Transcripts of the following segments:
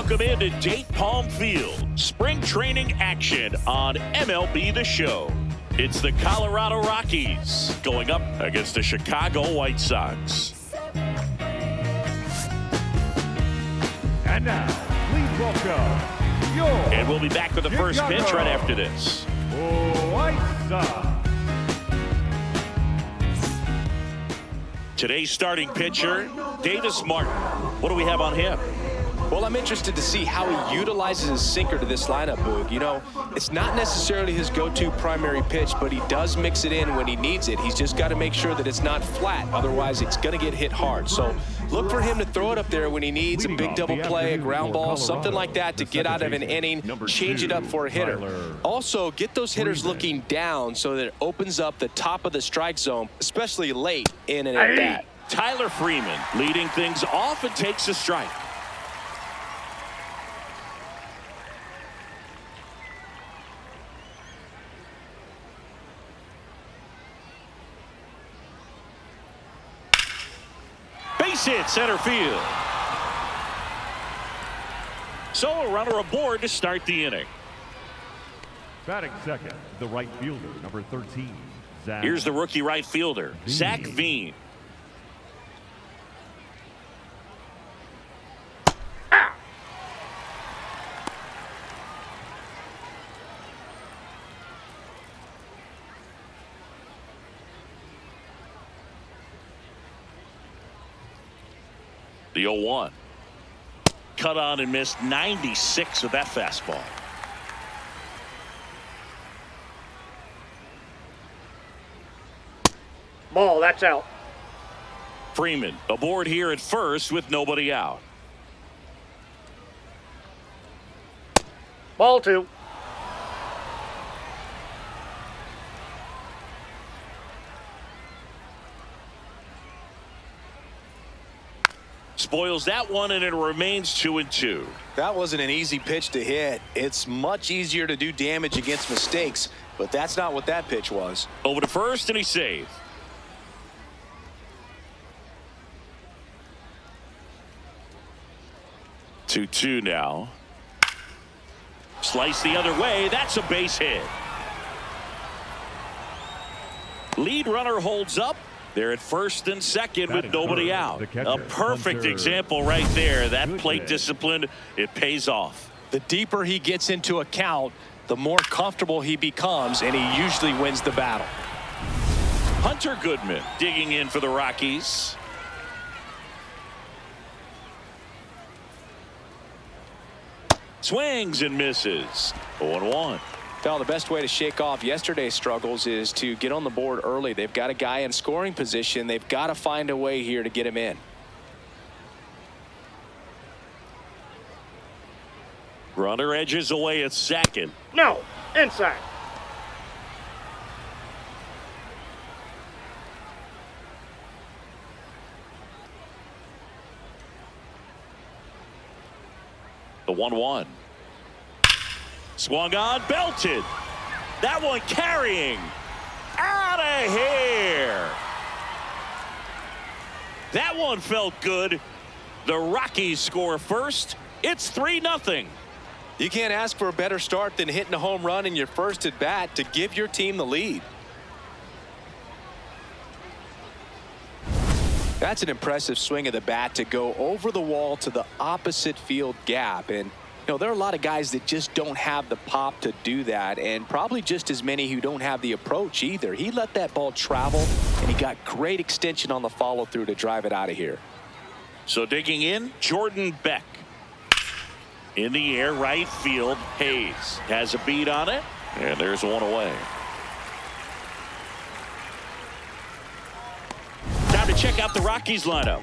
Welcome into Date Palm Field. Spring training action on MLB The Show. It's the Colorado Rockies going up against the Chicago White Sox. And now, please welcome your And we'll be back with the first pitch right after this. White Sox. Today's starting pitcher, Davis Martin. What do we have on him? Well, I'm interested to see how he utilizes his sinker to this lineup, Boog. You know, it's not necessarily his go-to primary pitch, but he does mix it in when he needs it. He's just got to make sure that it's not flat. Otherwise, it's going to get hit hard. So look for him to throw it up there when he needs a big double play, a ground ball, something like that to get out of an inning, change it up for a hitter. Also, get those hitters looking down so that it opens up the top of the strike zone, especially late in an at-bat. Tyler Freeman leading things off and takes a strike. Base hit center field. So a runner aboard to start the inning. Batting second, the right fielder, number 13. Zach. Here's the rookie right fielder, Zach Veen. The 0-1. Cut on and missed 96 with that fastball. Ball, that's out. Freeman aboard here at first with nobody out. Ball two. Spoils that one, and it remains 2-2. That wasn't an easy pitch to hit. It's much easier to do damage against mistakes, but that's not what that pitch was. Over to first, and he saved. Two now. Slice the other way. That's a base hit. Lead runner holds up. They're at first and second with nobody out. A perfect example right there. That plate discipline, it pays off. The deeper he gets into a count, the more comfortable he becomes, and he usually wins the battle. Hunter Goodman digging in for the Rockies. Swings and misses. 0-1. Well, the best way to shake off yesterday's struggles is to get on the board early. They've got a guy in scoring position. They've got to find a way here to get him in. Runner edges away at second. No, inside. The 1-1. Swung on, belted. That one carrying. Out of here. That one felt good. The Rockies score first. It's 3-0. You can't ask for a better start than hitting a home run in your first at bat to give your team the lead. That's an impressive swing of the bat to go over the wall to the opposite field gap. And you know, there are a lot of guys that just don't have the pop to do that, and probably just as many who don't have the approach either. He let that ball travel, and he got great extension on the follow through to drive it out of here. So digging in, Jordan Beck. In the air, right field. Hayes has a beat on it, and there's one away. Time to check out the Rockies lineup.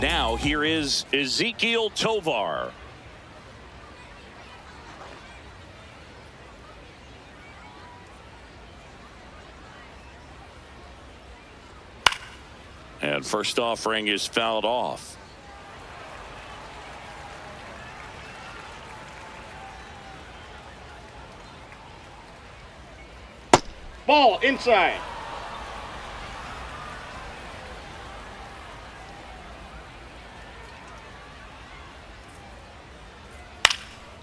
Now here is Ezequiel Tovar. And first offering is fouled off. Ball inside.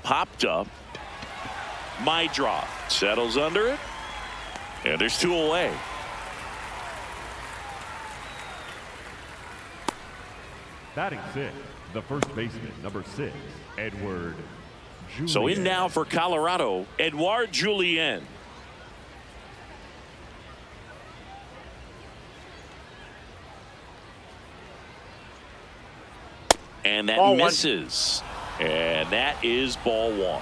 Popped up. My draw settles under it. And there's 2 away. Batting 6, the first baseman, number 6, Edward Julien. So in now for Colorado, Edouard Julien. And that Ball misses. And that is ball 1.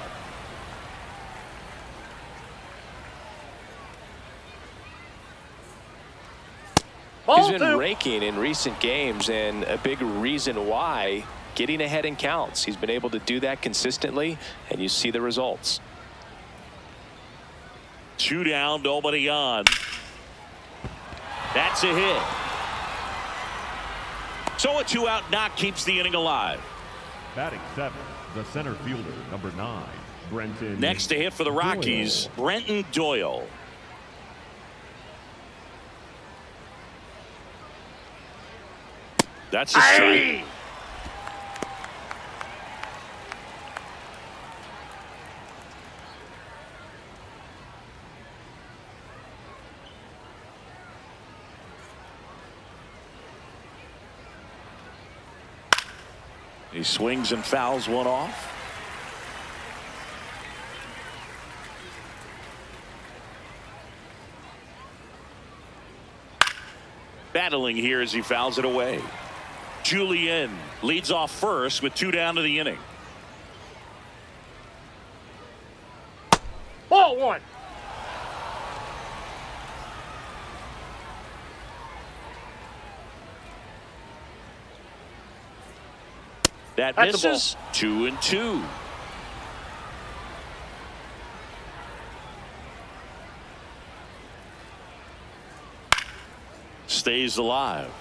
He's Ball been 2. raking in recent games, and a big reason why, getting ahead in counts. He's been able to do that consistently, and you see the results. 2 down, nobody on. That's a hit. So a 2-out knock keeps the inning alive. Batting 7, the center fielder, number 9, Brenton. Next to hit for the Rockies, Doyle. Brenton Doyle. That's a strike. Aye. He swings and fouls one off. Battling here as he fouls it away. Julien leads off first with 2 down to the inning. Ball 1. That That's a misses. 2-2. Stays alive.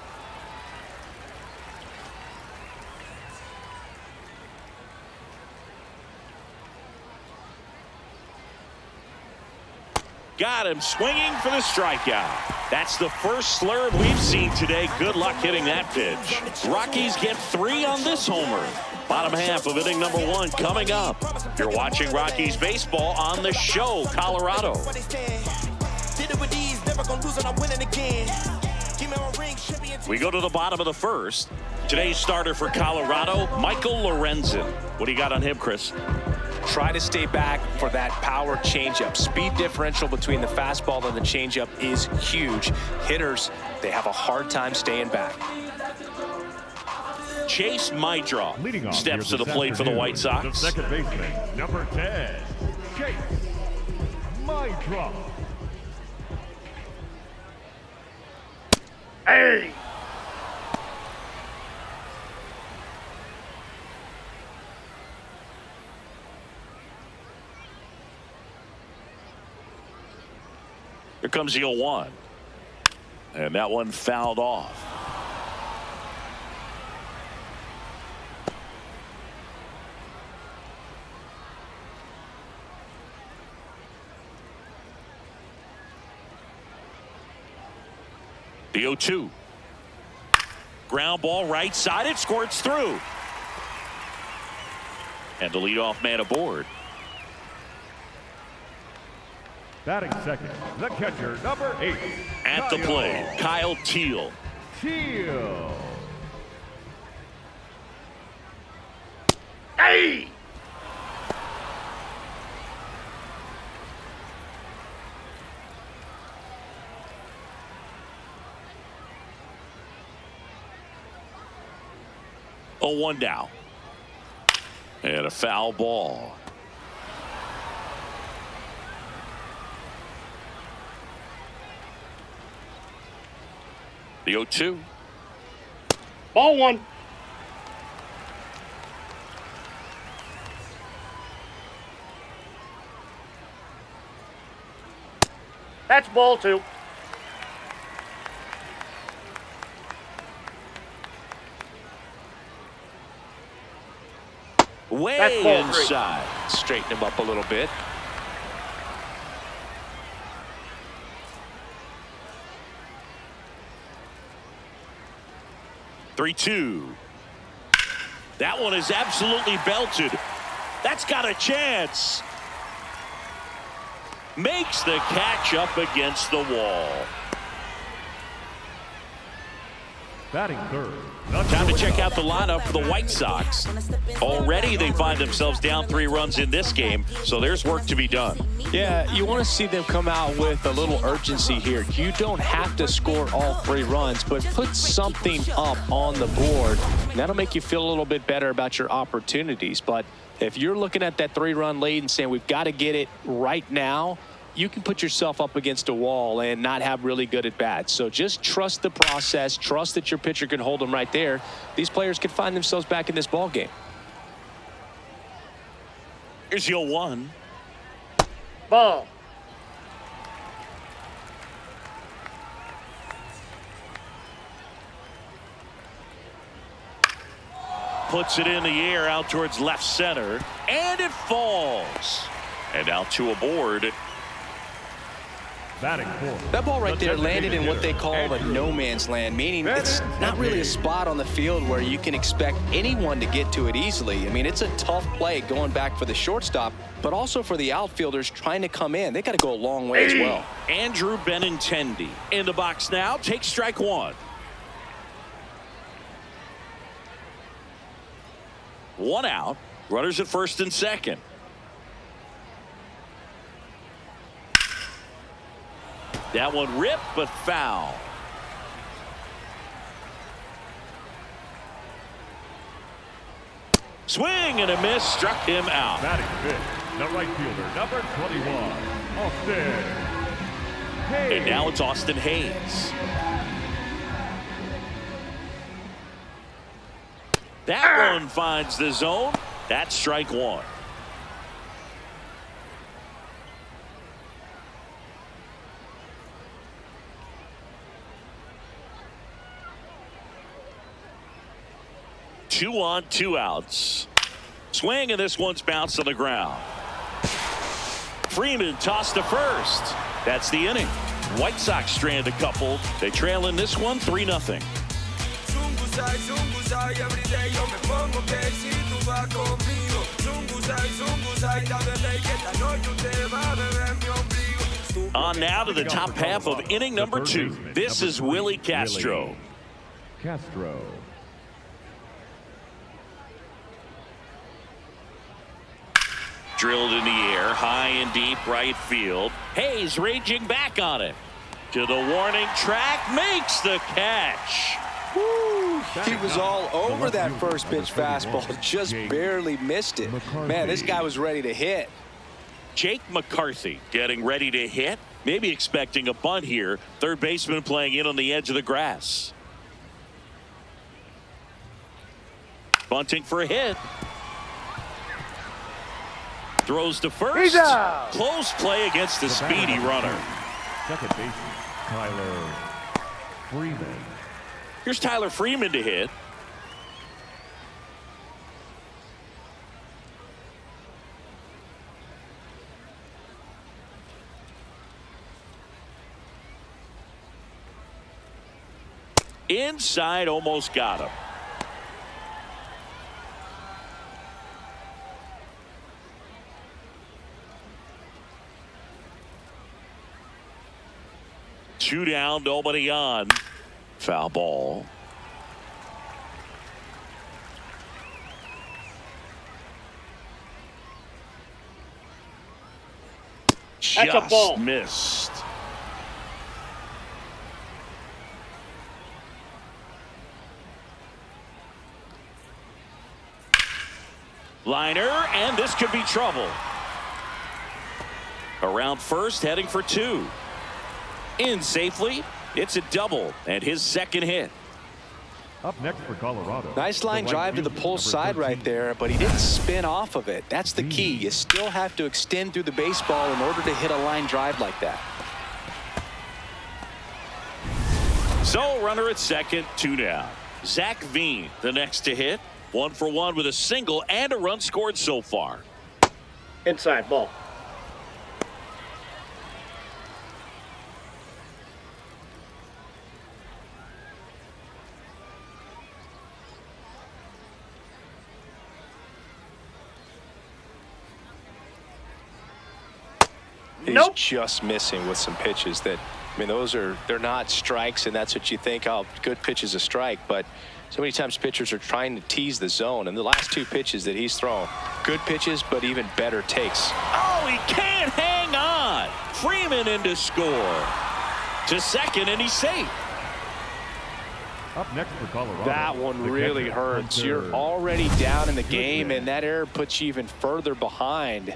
Got him swinging for the strikeout. That's the first slurve we've seen today. Good luck hitting that pitch. Rockies get 3 on this homer. Bottom half of inning number 1 coming up. You're watching Rockies baseball on the show, Colorado. We go to the bottom of the first. Today's starter for Colorado, Michael Lorenzen. What do you got on him, Chris? Try to stay back for that power changeup. Speed differential between the fastball and the changeup is huge. Hitters, they have a hard time staying back. Chase Mydra Leading off steps here to the plate for the afternoon, White Sox. The second baseman, number 10, Chase Mydra. Hey. Here comes the 0-1. And that one fouled off. The 0-2. Ground ball right side. It squirts through. And the leadoff man aboard. Batting second, the catcher, number 8. At the plate, Kyle Teal. Teal. Hey. Oh, 1 down. And a foul ball. The 0-2. Ball 1. That's ball 2. Way That's ball 3. Straighten him up a little bit. 3-2. That one is absolutely belted. That's got a chance. Makes the catch up against the wall. Batting third. Time to check out the lineup for the White Sox. Already they find themselves down 3 runs in this game, so there's work to be done. Yeah, you want to see them come out with a little urgency here. You don't have to score all 3 runs, but put something up on the board. And that'll make you feel a little bit better about your opportunities. But if you're looking at that 3-run lead and saying we've got to get it right now, you can put yourself up against a wall and not have really good at bats. So just trust the process. Trust that your pitcher can hold them right there. These players can find themselves back in this ball game. Here's your 1. Ball. Puts it in the air out towards left center, and it falls. And out to a board. Batting fourth. That ball right there landed in what they call a no man's land, meaning it's not really a spot on the field where you can expect anyone to get to it easily. I mean, it's a tough play going back for the shortstop, but also for the outfielders trying to come in. They got to go a long way as well. Andrew Benintendi in the box now. Takes strike 1. 1 out. Runners at first and second. That one ripped, but foul. Swing and a miss, struck him out. Batting fifth, the right fielder, number 21, Austin Hayes. And now it's Austin Hayes. That one finds the zone. That's strike 1. Two on, 2 outs. Swing, and this one's bounced on the ground. Freeman tossed to first. That's the inning. White Sox strand a couple. They trail in this one 3-0. On now to the top half of inning number 2. This is Willie Castro. Castro. Drilled in the air, high and deep right field. Hayes raging back on it. To the warning track, makes the catch. Woo. He was all over that first pitch fastball, just barely missed it. Man, this guy was ready to hit. Jake McCarthy getting ready to hit. Maybe expecting a bunt here. Third baseman playing in on the edge of the grass. Bunting for a hit. Throws to first. Close play against the speedy runner. Second baseman, Tyler Freeman. Here's Tyler Freeman to hit. Inside, almost got him. Two down, nobody on. Foul ball. That's a ball. Just missed. Liner, and this could be trouble. Around first, heading for 2. In safely. It's a double and his second hit. Up next for Colorado. Nice line drive to the pull side right there, but he didn't spin off of it. That's the key. You still have to extend through the baseball in order to hit a line drive like that. So runner at second, 2 down. Zach Veen the next to hit. 1 for 1 with a single and a run scored so far. Inside ball. He's Nope. just missing with some pitches that, I mean, they're not strikes, and that's what you think, oh, good pitch is a strike. But so many times pitchers are trying to tease the zone, and the last two pitches that he's thrown, good pitches, but even better takes. Oh, he can't hang on. Freeman in to score. To second, and he's safe. Up next for Colorado. That one the really catcher, hurts. Hunter. You're already down in the game, and that error puts you even further behind.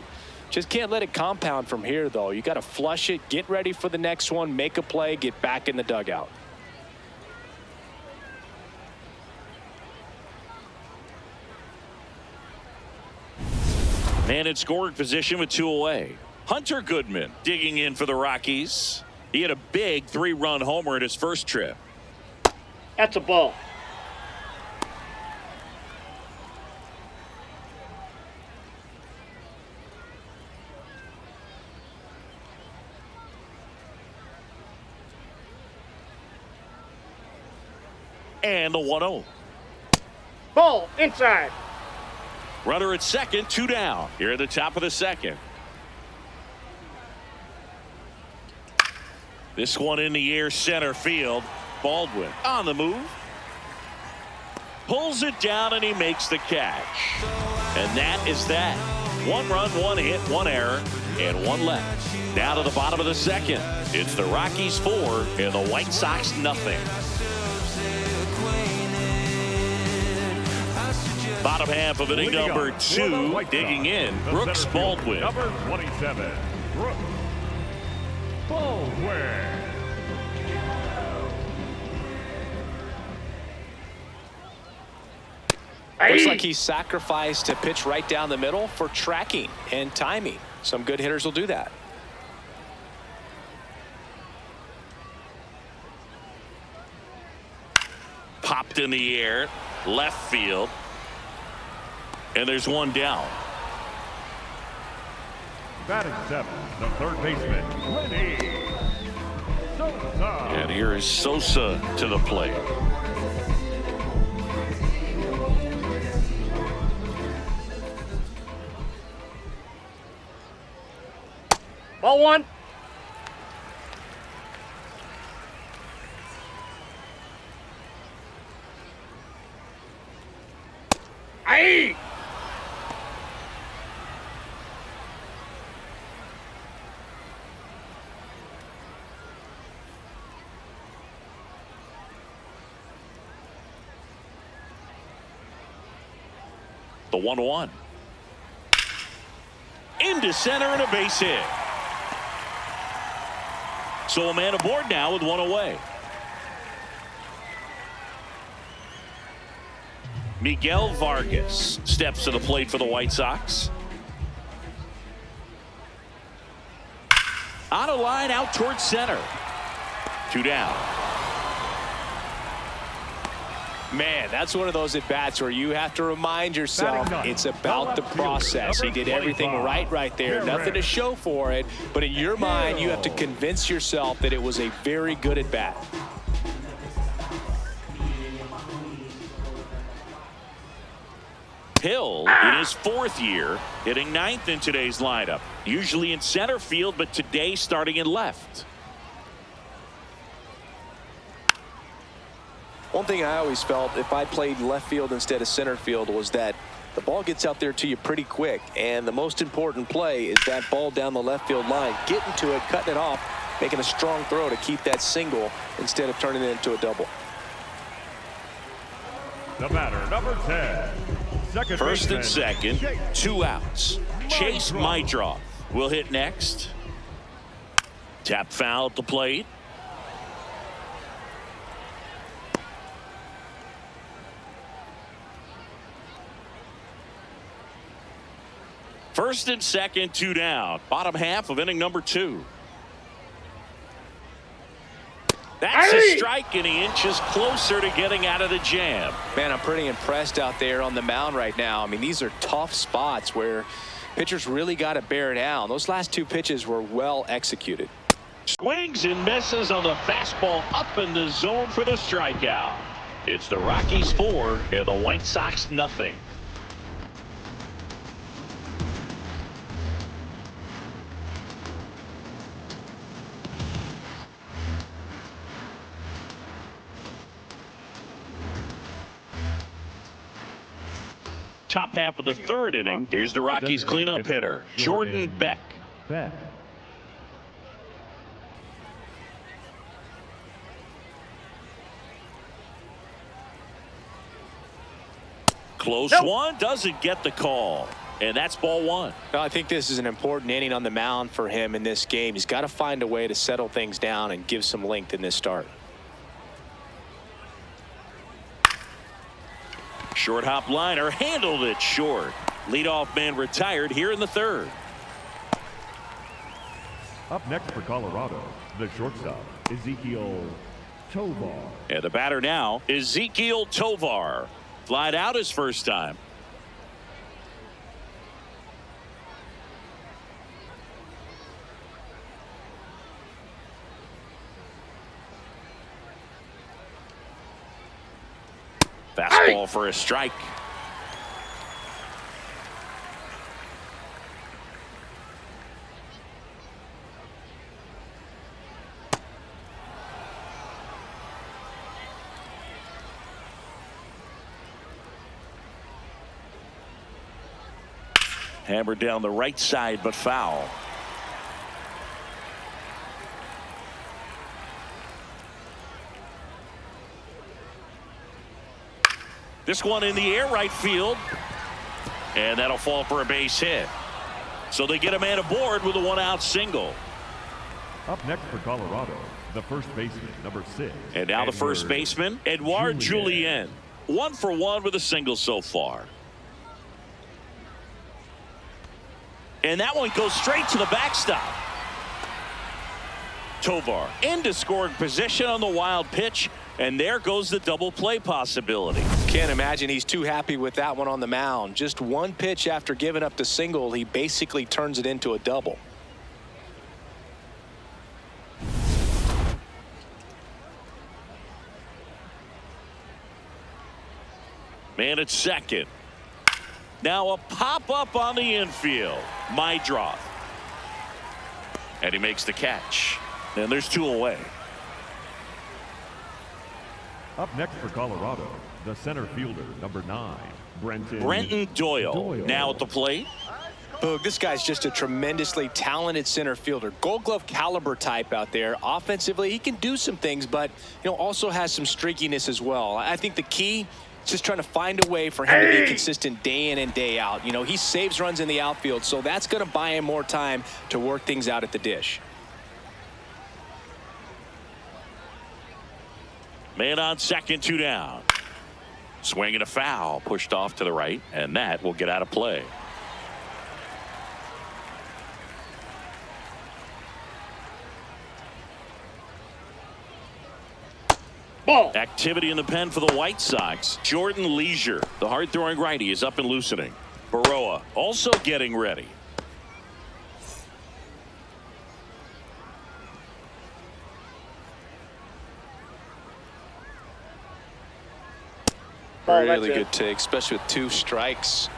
Just can't let it compound from here, though. You got to flush it, get ready for the next one, make a play, get back in the dugout. Man in scoring position with 2 away. Hunter Goodman digging in for the Rockies. He had a big 3-run homer in his first trip. That's a ball. And the 1-0. Ball inside. Runner at second, 2 down. Here at the top of the second. This one in the air, center field. Baldwin on the move. Pulls it down, and he makes the catch. And that is that. 1 run, 1 hit, 1 error, and 1 left. Now to the bottom of the second. It's the Rockies 4 and the White Sox nothing. Bottom half of inning number 2, digging in, Brooks Baldwin. Number 27, Brooks Baldwin. Looks like he sacrificed a pitch right down the middle for tracking and timing. Some good hitters will do that. Popped in the air, left field. And there's 1 down. Batting 7, the third baseman, Lenny Sosa. And here is Sosa to the plate. Ball 1. Aye. The 1-1. Into center and a base hit. So a man aboard now with 1 away. Miguel Vargas steps to the plate for the White Sox. On a line out towards center. 2 down. Man, that's one of those at-bats where you have to remind yourself it's about the process. He did everything right there. Nothing to show for it, but in your mind, you have to convince yourself that it was a very good at-bat. Hill in his 4th year, hitting 9th in today's lineup. Usually in center field, but today starting in left. One thing I always felt if I played left field instead of center field was that the ball gets out there to you pretty quick, and the most important play is that ball down the left field line, getting to it, cutting it off, making a strong throw to keep that single instead of turning it into a double. The batter, number 10. Second First and baseman, second, Chase 2 outs. Chase Maidroff will hit next. Tap foul at the plate. First and second, 2 down. Bottom half of inning number 2. That's a strike, and he inches closer to getting out of the jam. Man, I'm pretty impressed out there on the mound right now. I mean, these are tough spots where pitchers really got to bear down. Those last 2 pitches were well executed. Swings and misses on the fastball up in the zone for the strikeout. It's the Rockies 4 and the White Sox nothing. Top half of the third inning. Here's the Rockies cleanup hitter, Jordan Beck. Beck. Close one, doesn't get the call. And that's ball one. Well, I think this is an important inning on the mound for him in this game. He's got to find a way to settle things down and give some length in this start. Short hop liner, handled it short. Leadoff man retired here in the third. Up next for Colorado, the shortstop, Ezekiel Tovar. And the batter now, Ezekiel Tovar. Flied out his first time. Fastball for a strike. Hammered down the right side, but foul. This one in the air, right field. And that'll fall for a base hit. So they get a man aboard with a one-out single. Up next for Colorado, the first baseman, number 6. And now the first baseman, Edouard Julien. 1 for 1 with a single so far. And that one goes straight to the backstop. Tovar into scoring position on the wild pitch. And there goes the double play possibility. Can't imagine he's too happy with that one on the mound. Just one pitch after giving up the single, he basically turns it into a double. Man at second. Now a pop-up on the infield. Mydroth. And he makes the catch. And there's 2 away. Up next for Colorado, the center fielder, number 9, Brenton Doyle. Now at the plate. Boog, this guy's just a tremendously talented center fielder. Gold Glove caliber type out there. Offensively, he can do some things, but also has some streakiness as well. I think the key is just trying to find a way for him to be consistent day in and day out. He saves runs in the outfield, so that's going to buy him more time to work things out at the dish. Man on second, 2 down. Swing and a foul, pushed off to the right, and that will get out of play. Ball. Activity in the pen for the White Sox. Jordan Leisure, the hard-throwing righty, is up and loosening. Baroa also getting ready. Really good take, especially with 2 strikes.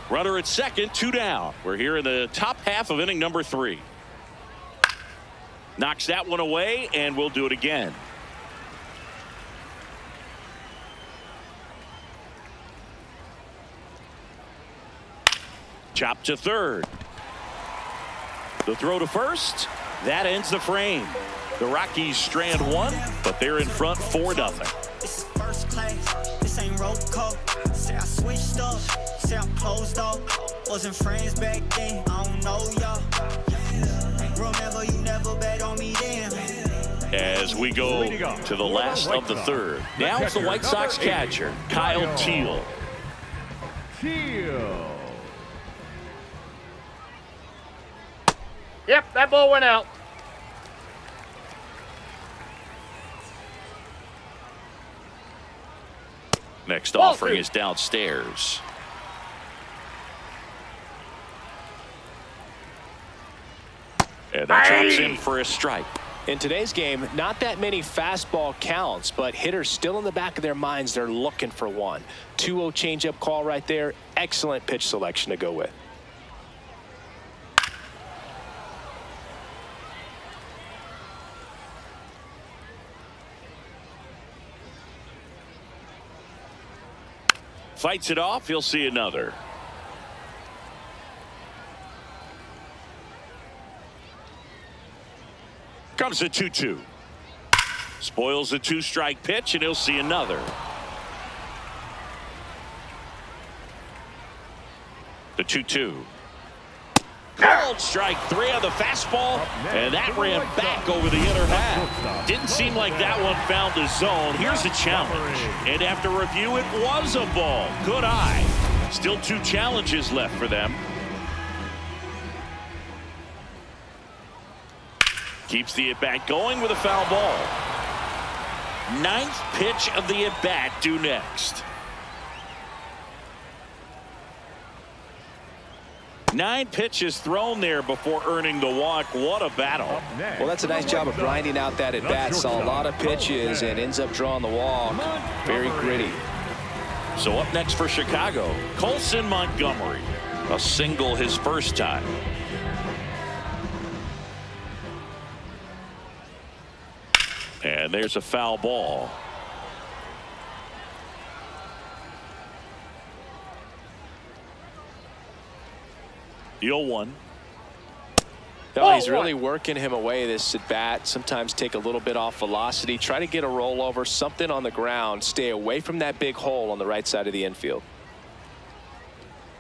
Runner at second, 2 down. We're here in the top half of inning number 3. Knocks that one away, and we'll do it again. Chop to third. The throw to first. That ends the frame. The Rockies strand 1, but they're in front 4-0. This is first class. This ain't roll call. Say I switched up. Say I'm closed off. Wasn't friends back then. I don't know y'all. Remember you never bet on me then. As we go to the last of the third. Now it's the White Sox catcher, Kyle Teal. Yep, that ball went out. Next offering is downstairs. And that drops in for a strike. In today's game, not that many fastball counts, but hitters still in the back of their minds, they're looking for one. 2-0 changeup call right there. Excellent pitch selection to go with. Fights it off. He'll see another. Comes the 2-2. Spoils the 2-strike pitch, and he'll see another. The 2-2. Called strike 3 on the fastball, and that ran back over the inner half. Didn't seem like that one found the zone. Here's the challenge, and after review, it was a ball. Good eye. Still 2 challenges left for them. Keeps the at-bat going with a foul ball. 9th pitch of the at-bat due next. 9 pitches thrown there before earning the walk. What a battle. Well, that's a nice job of grinding out that at-bat. Saw a lot of pitches and ends up drawing the walk. Very gritty. So up next for Chicago, Colson Montgomery. A single his first time. And there's a foul ball. The 0-1. Oh, he's really working him away this at bat. Sometimes take a little bit off velocity. Try to get a rollover, something on the ground. Stay away from that big hole on the right side of the infield.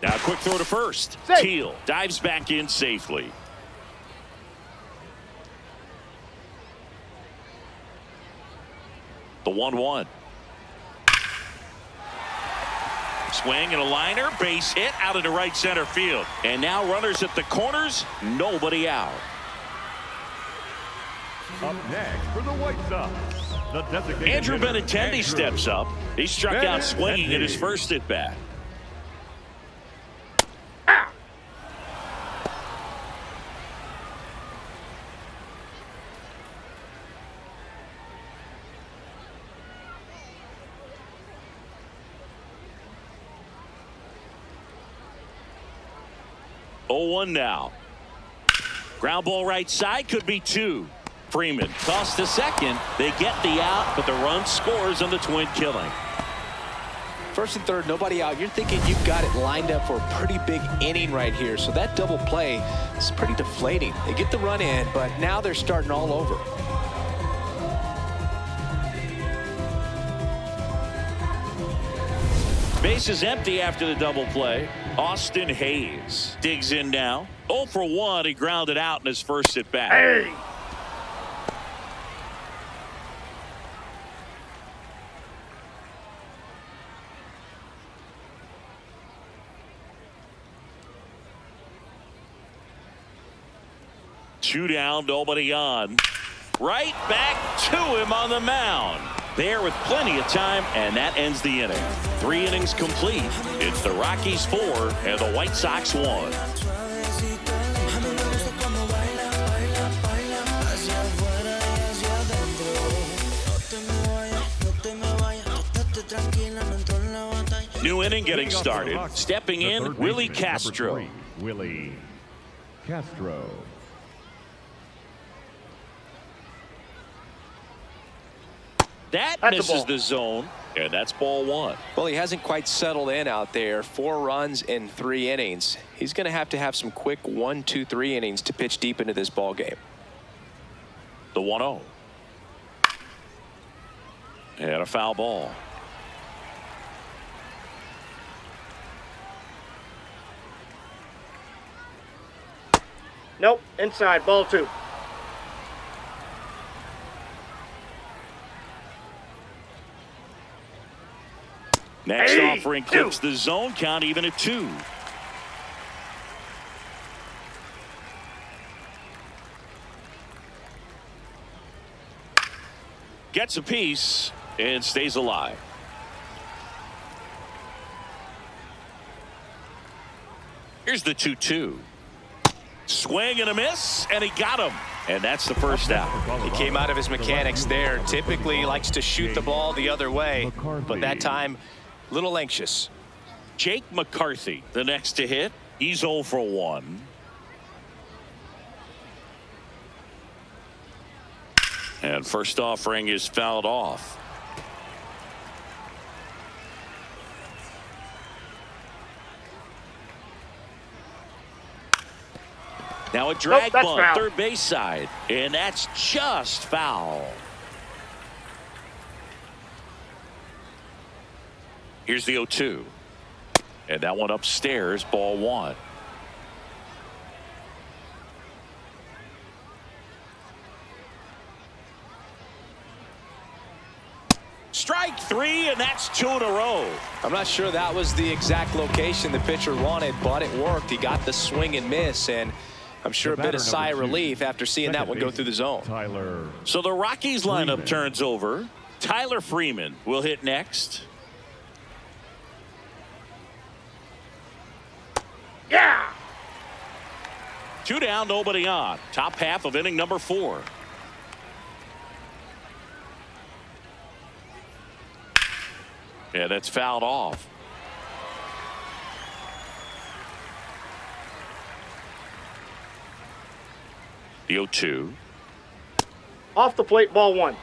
Now a quick throw to first. Teal dives back in safely. The 1-1. Swing and a liner, base hit out into right center field. And now runners at the corners, nobody out. Up next for the White Sox, the designated Andrew hitter, Benintendi steps up. He struck out swinging at his first at bat. Oh, 0-1 now. Ground ball right side, could be 2. Freeman tossed to second. They get the out, but the run scores on the twin killing. First and third, nobody out. You're thinking you've got it lined up for a pretty big inning right here. So that double play is pretty deflating. They get the run in, but now they're starting all over. Base is empty after the double play. Austin Hayes digs in now. 0 for 1. He grounded out in his first at bat. Hey! Two down, nobody on. Right back to him on the mound. There with plenty of time, and that ends the inning. 3 innings complete. It's the Rockies 4 and the White Sox 1. New inning getting started. Stepping in, Willie Castro. Willie Castro. That misses the zone, and that's ball 1. Well, he hasn't quite settled in out there. 4 runs in 3 innings. He's going to have some quick 1, 2, 3 innings to pitch deep into this ball game. The 1-0. And a foul ball. Nope, inside, ball 2. Next offering clips the zone count even at 2. Gets a piece and stays alive. Here's the 2-2. Swing and a miss, and he got him. And that's the first out. He came out of his mechanics there. Typically likes to shoot the ball the other way, but that time a little anxious. Jake McCarthy, the next to hit. He's 0 for 1. And first offering is fouled off. Now a drag that's bunt, foul. third base side, and that's just foul. Here's the 0-2. And that one upstairs, ball one. Strike three, and that's 2 in a row. I'm not sure that was the exact location the pitcher wanted, but it worked. He got the swing and miss, and I'm sure a bit of sigh of relief after seeing that one go through the zone. Tyler. So the Rockies lineup Freeman. turns over. Tyler Freeman will hit next. Yeah. 2 down, nobody on. Top half of inning number 4. Yeah, that's fouled off. The 0-2. Off the plate, ball one.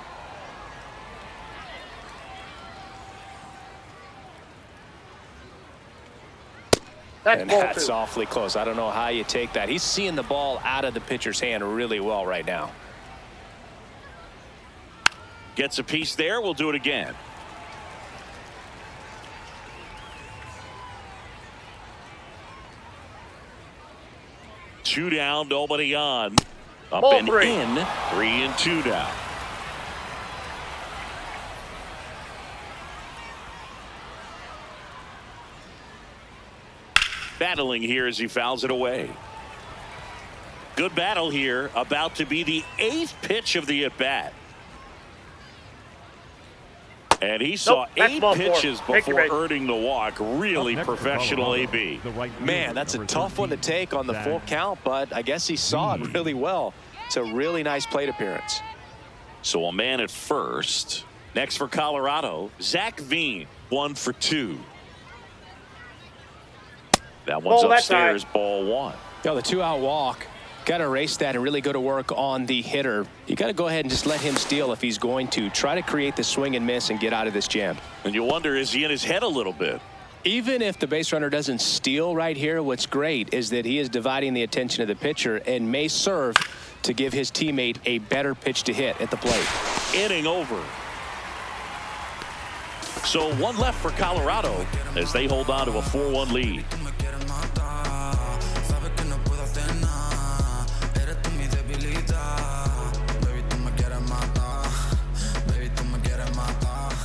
And that's awfully close. I don't know how you take that. He's seeing the ball out of the pitcher's hand really well right now. Gets a piece there. We'll do it again. Two down, nobody on. Up Ball and three. in. 3-2 down. Battling here as he fouls it away. Good battle here. About to be the 8th pitch of the at-bat. And he saw that's 8 ball four. pitches Take your before base. earning the walk. Really Up next for professional Colorado, AB. the right Man, fielder, that's a number tough one to 13, take on the Zach full count, but I guess he saw it really well. It's a really nice plate appearance. So a man at first. Next for Colorado, Zach Veen, 1 for 2. That one's Ball that upstairs, side. ball one. The 2-out walk. Got to erase that and really go to work on the hitter. You got to go ahead and just let him steal if he's going to. Try to create the swing and miss and get out of this jam. And you wonder, is he in his head a little bit? Even if the base runner doesn't steal right here, what's great is that he is dividing the attention of the pitcher and may serve to give his teammate a better pitch to hit at the plate. Inning over. So one left for Colorado as they hold on to a 4-1 lead.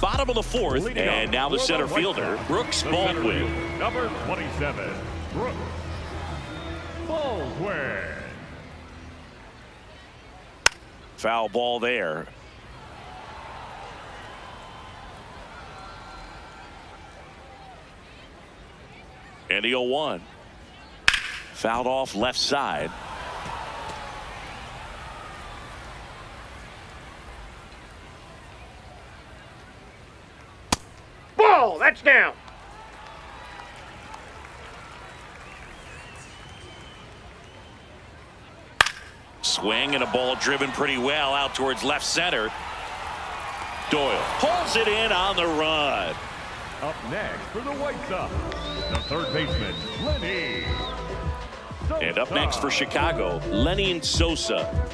Bottom of the 4th, Leading and up now the for center White fielder, Sox, Brooks the Baldwin. center fielder, number 27, Brooks Baldwin. Foul ball there. And the 0-1. Fouled off left side. Ball, that's down. Swing and a ball driven pretty well out towards left center. Doyle pulls it in on the run. Up next for the White Sox, the third baseman, Lenny Sosa. And up next for Chicago, Lenny Sosa.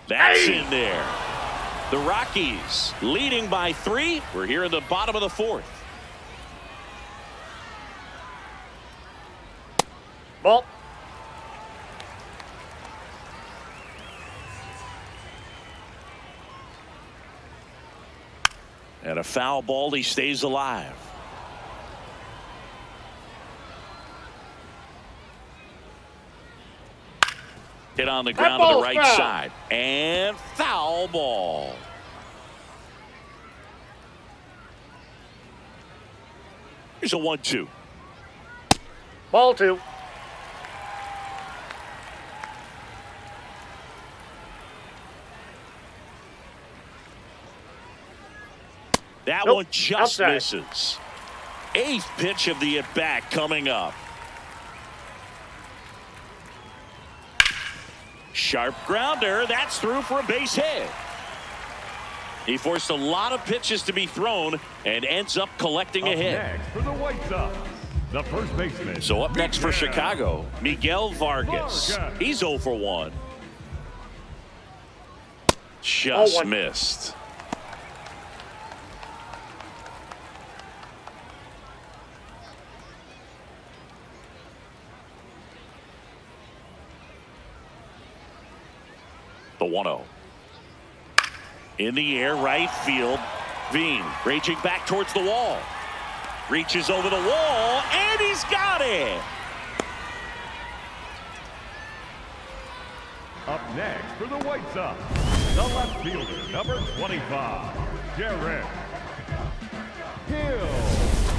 That's in there. The Rockies leading by 3. We're here in the bottom of the 4th. Ball. And a foul ball, he stays alive. Hit on the ground to the ball's right foul. side. And foul ball. Here's a 1-2. Ball two. That Nope, one just outside. misses. 8th pitch of the at-bat coming up. Sharp grounder. That's through for a base hit. He forced a lot of pitches to be thrown and ends up collecting a hit. Next for the White Sox, the first baseman. So up next for Chicago, Miguel Vargas. He's 0 for 1. Just missed. The 1-0. In the air, right field. Veen raging back towards the wall. Reaches over the wall, and he's got it. Up next for the White Sox, the left fielder, number 25, Derek Hill.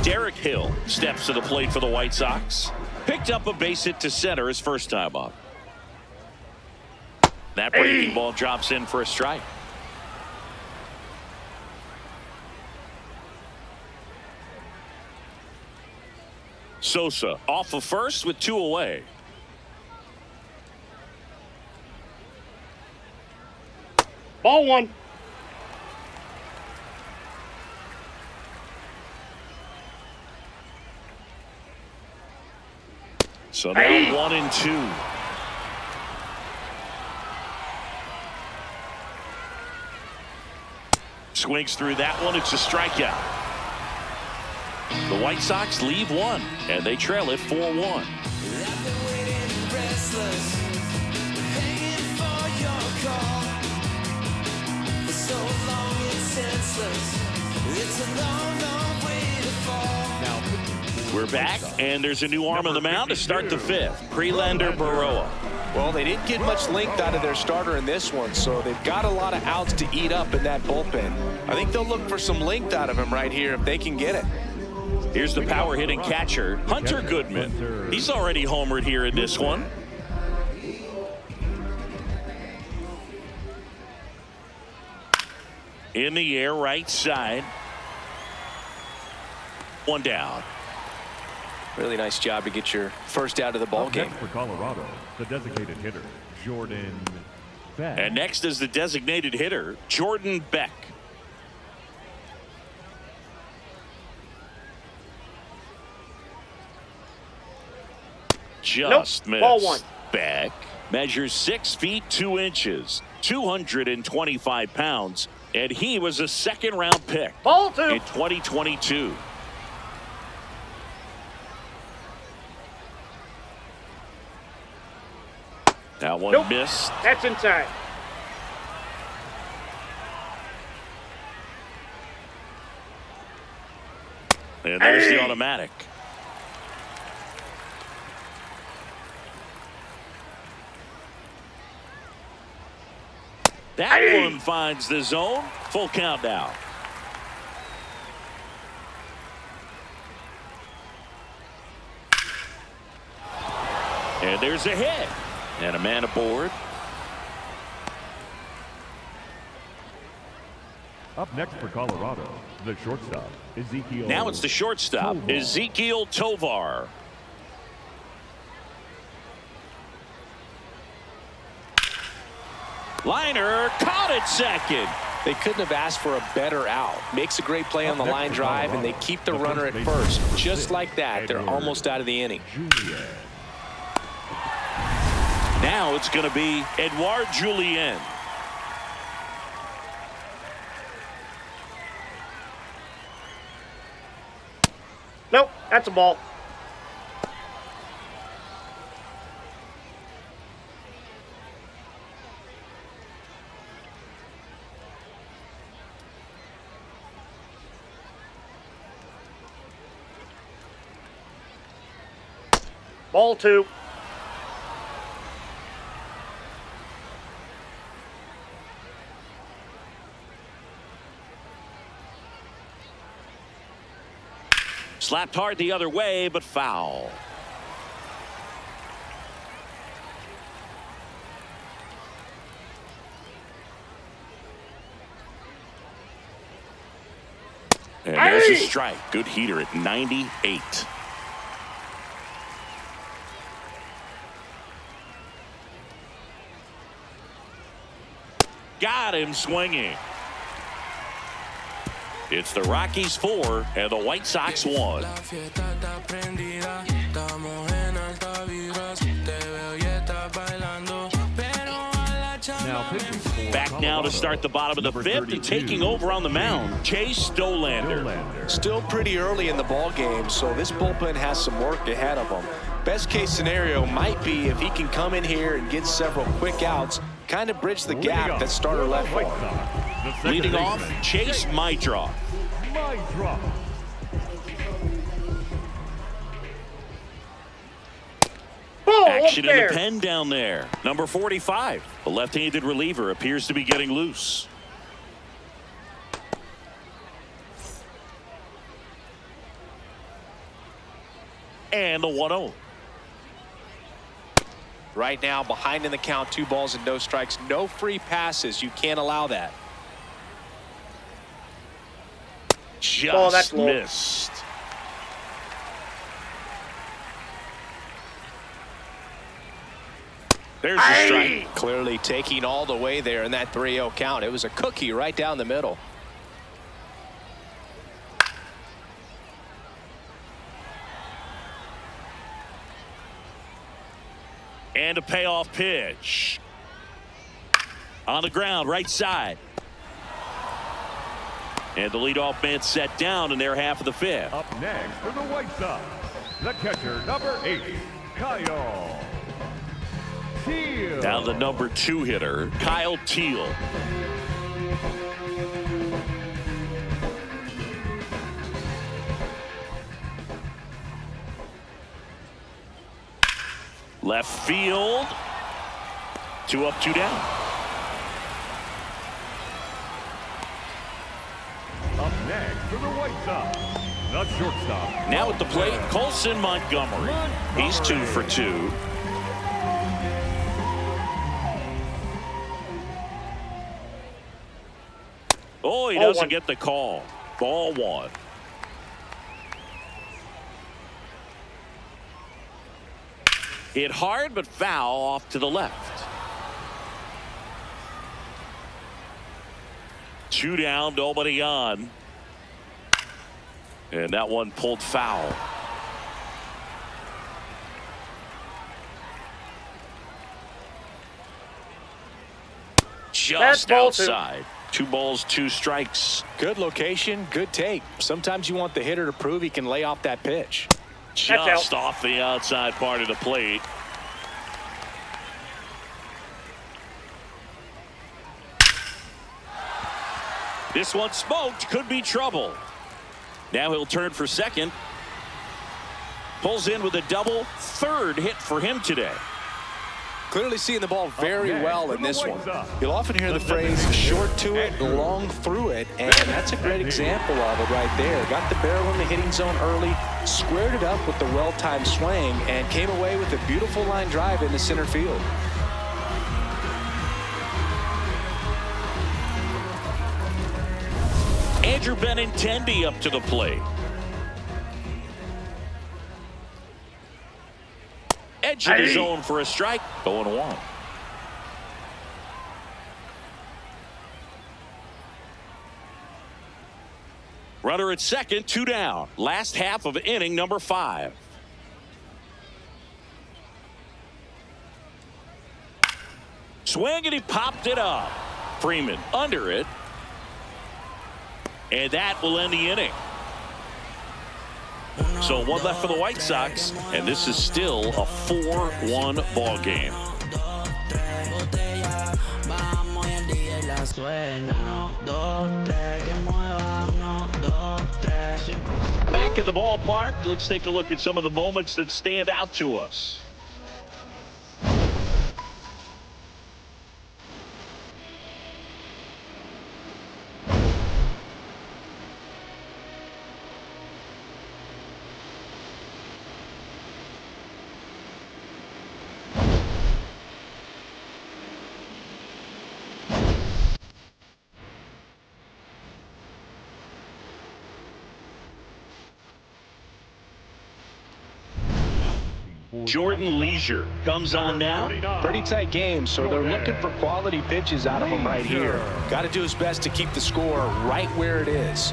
Derek Hill steps to the plate for the White Sox. Picked up a base hit to center his first time up. That breaking ball drops in for a strike. Sosa off of first with 2 away. Ball 1. So now 1 and 2. Swings through that one. It's a strikeout. The White Sox leave 1, and they trail it 4-1. We're back, and there's a new arm on the mound to start the 5th. Prelander Baroa. Well, they didn't get much length out of their starter in this one, so they've got a lot of outs to eat up in that bullpen. I think they'll look for some length out of him right here if they can get it. Here's the power hitting catcher, Hunter Goodman. He's already homered here in this one. In the air, right side. 1 down. Really nice job to get your first out of the ball Up game. next for Colorado, the designated hitter, Jordan Beck. And next is the designated hitter, Jordan Beck. Just missed. Ball 1. Beck measures 6 feet 2 inches, 225 pounds, and he was a second-round pick Ball 2. in 2022. That one missed. That's inside. And there's the automatic. That one finds the zone. Full count now. And there's a hit. And a man aboard. Up next for Colorado, the shortstop, Ezekiel. Now it's the shortstop, Tovar. Ezekiel Tovar. Liner caught at second. They couldn't have asked for a better out. Makes a great play on the line drive, and they keep the runner at first. Just like that, they're almost out of the inning. Julian. Now it's going to be Edouard Julien. Nope, that's a ball. Ball 2. Slapped hard the other way, but foul. And there's a strike. Good heater at 98. got him swinging. It's the Rockies 4 and the White Sox 1. Back now to start the bottom of the fifth and taking over on the mound, Chase Stolander. Still pretty early in the ball game, so this bullpen has some work ahead of them. Best case scenario might be if he can come in here and get several quick outs, kind of bridge the gap that starter left for him. Leading off, Chase Maidra. Action in the pen down there. Number 45. The left-handed reliever appears to be getting loose. And the 1-0. Right now, behind in the count, 2 balls and no strikes. No free passes. You can't allow that. Just missed. There's the strike. Clearly taking all the way there in that 3-0 count. It was a cookie right down the middle. And a payoff pitch. On the ground, right side. And the leadoff man set down in their half of the fifth. Up next for the White Sox, the catcher, number 8, Kyle Teal. Now the number 2 hitter, Kyle Teal. Left field. 2 up, 2 down. Up next for the White Sox, the shortstop. Now at the plate, Colson Montgomery. He's 2 for 2. Oh, he doesn't get the call. Ball 1. Hit hard but foul off to the left. 2 down, nobody on. And that one pulled foul. Just outside. 2 balls, 2 strikes. Good location, good take. Sometimes you want the hitter to prove he can lay off that pitch. Just off the outside part of the plate. This one smoked, could be trouble. Now he'll turn for second. Pulls in with a double, 3rd hit for him today. Clearly seeing the ball very well in this one. You'll often hear the phrase short to it, long through it, and that's a great example of it right there. Got the barrel in the hitting zone early, squared it up with the well-timed swing, and came away with a beautiful line drive into center field. Andrew Benintendi up to the plate. Edge of the zone for a strike. 0-1. Runner at second, 2 down. Last half of inning number 5. Swing and he popped it up. Freeman under it. And that will end the inning. So 1 left for the White Sox, and this is still a 4-1 ball game. Back at the ballpark, let's take a look at some of the moments that stand out to us. Jordan Leisure comes on now. Pretty tight game, so they're looking for quality pitches out of him right here. Got to do his best to keep the score right where it is.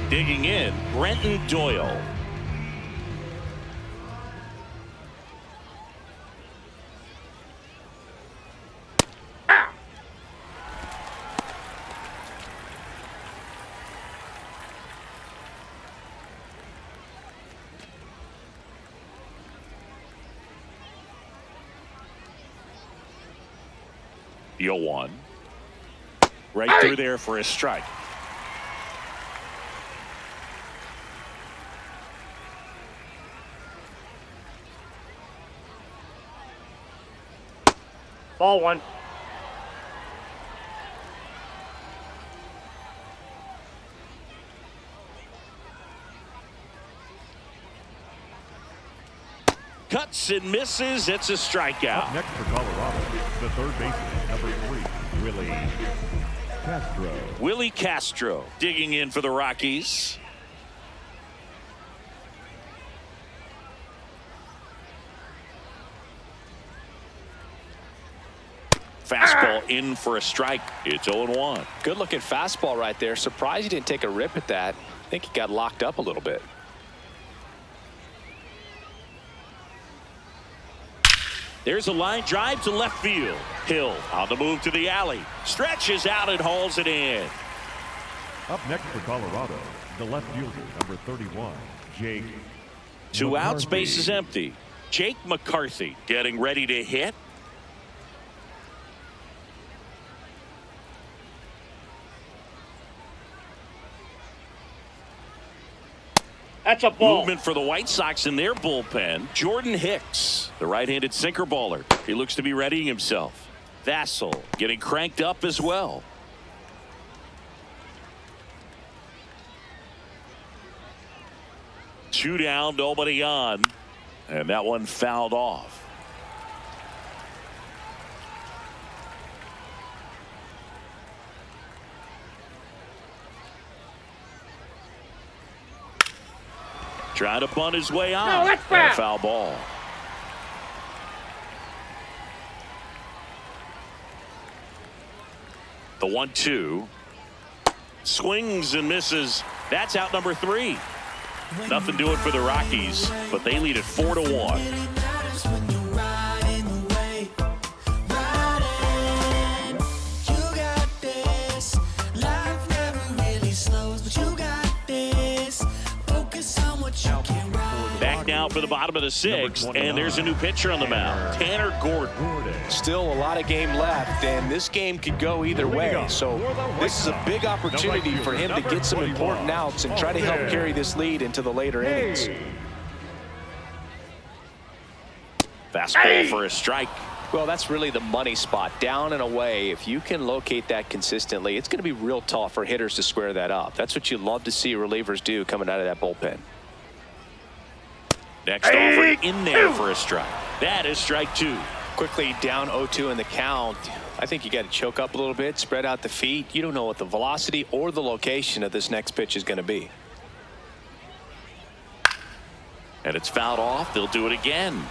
Digging in, Brenton Doyle. The 0-1. Right through there for a strike. Ball 1. Cuts and misses. It's a strikeout. Up next for Colorado, the third baseman, number 3, Willie Castro. Willie Castro digging in for the Rockies. Fastball in for a strike. It's 0-1. Good looking fastball right there. Surprised he didn't take a rip at that. I think he got locked up a little bit. There's a line drive to left field. Hill on the move to the alley. Stretches out and hauls it in. Up next for Colorado, the left fielder, number 31, Jake. 2 outs, McCarthy. base is empty. Jake McCarthy getting ready to hit. That's a ball. Movement for the White Sox in their bullpen. Jordan Hicks, the right-handed sinker baller. He looks to be readying himself. Vassell getting cranked up as well. Two down, nobody on. And that one fouled off. Trying to bunt his way on. No, that's And a foul. foul ball. The 1-2. Swings and misses. That's out number 3. Nothing doing for the Rockies, but they lead at 4-1. Back now for the bottom of the 6th, and there's a new pitcher on the mound, Tanner Gordon. Still a lot of game left, and this game could go either way. So this is a big opportunity for him to get some important outs and try to help carry this lead into the later innings. Fastball for a strike. Well, that's really the money spot, down and away. If you can locate that consistently, it's going to be real tough for hitters to square that up. That's what you love to see relievers do coming out of that bullpen. Next offer in there for a strike. That is strike 2. Quickly down 0-2 in the count. I think you got to choke up a little bit, spread out the feet. You don't know what the velocity or the location of this next pitch is going to be. And it's fouled off. They'll do it again.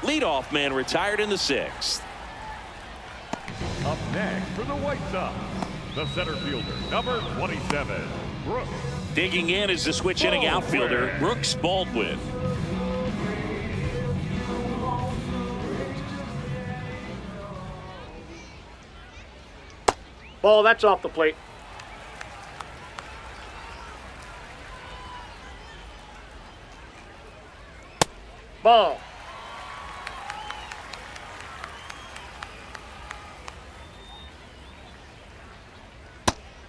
Leadoff man retired in the 6th. Up next for the White Sox, the center fielder, number 27, Brooks. Digging in is the switch hitting outfielder, Brooks Baldwin. Ball, that's off the plate. Ball.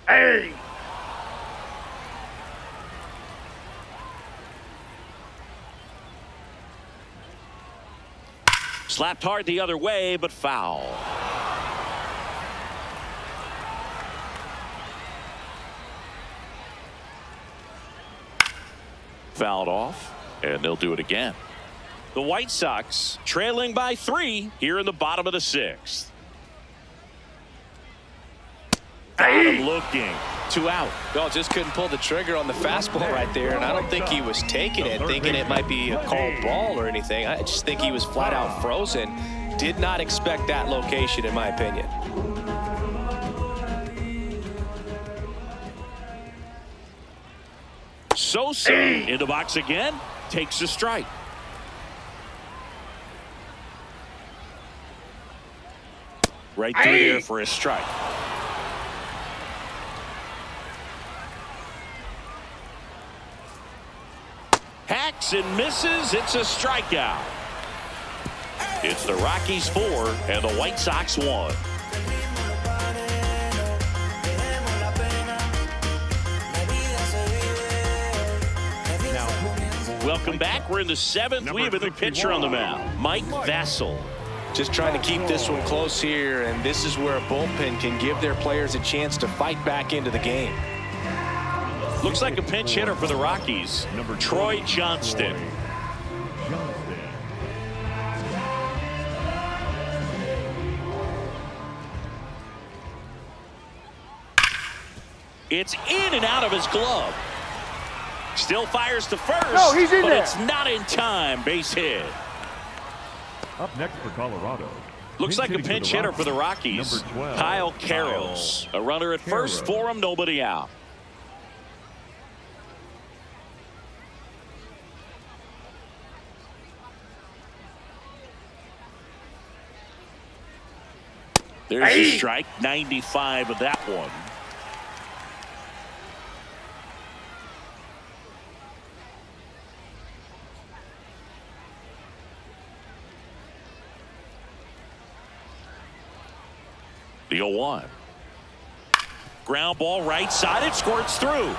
Hey! Slapped hard the other way, but foul. Fouled off, and they'll do it again. The White Sox trailing by 3 here in the bottom of the 6th. Got him looking. 2 out. No, just couldn't pull the trigger on the fastball right there, and I don't think he was taking it, thinking it might be a called ball or anything. I just think he was flat out frozen. Did not expect that location, in my opinion. Sosa in the box again. Takes a strike. Right through there for a strike. Hacks and misses. It's a strikeout. It's the Rockies 4 and the White Sox 1. Welcome back. We're in the 7th. We have a new pitcher on the mound, Mike Vassell. Just trying to keep this one close here, and this is where a bullpen can give their players a chance to fight back into the game. Looks like a pinch hitter for the Rockies, Troy Johnston. It's in and out of his glove. Still fires to first, no, he's in but there. It's not in time. Base hit. Up next for Colorado. Looks like a pinch hitter for the Rockies, Kyle Carroll. A runner at first for him, nobody out. There's a strike, 95 of that one. The 0-1. Ground ball right side. It squirts through.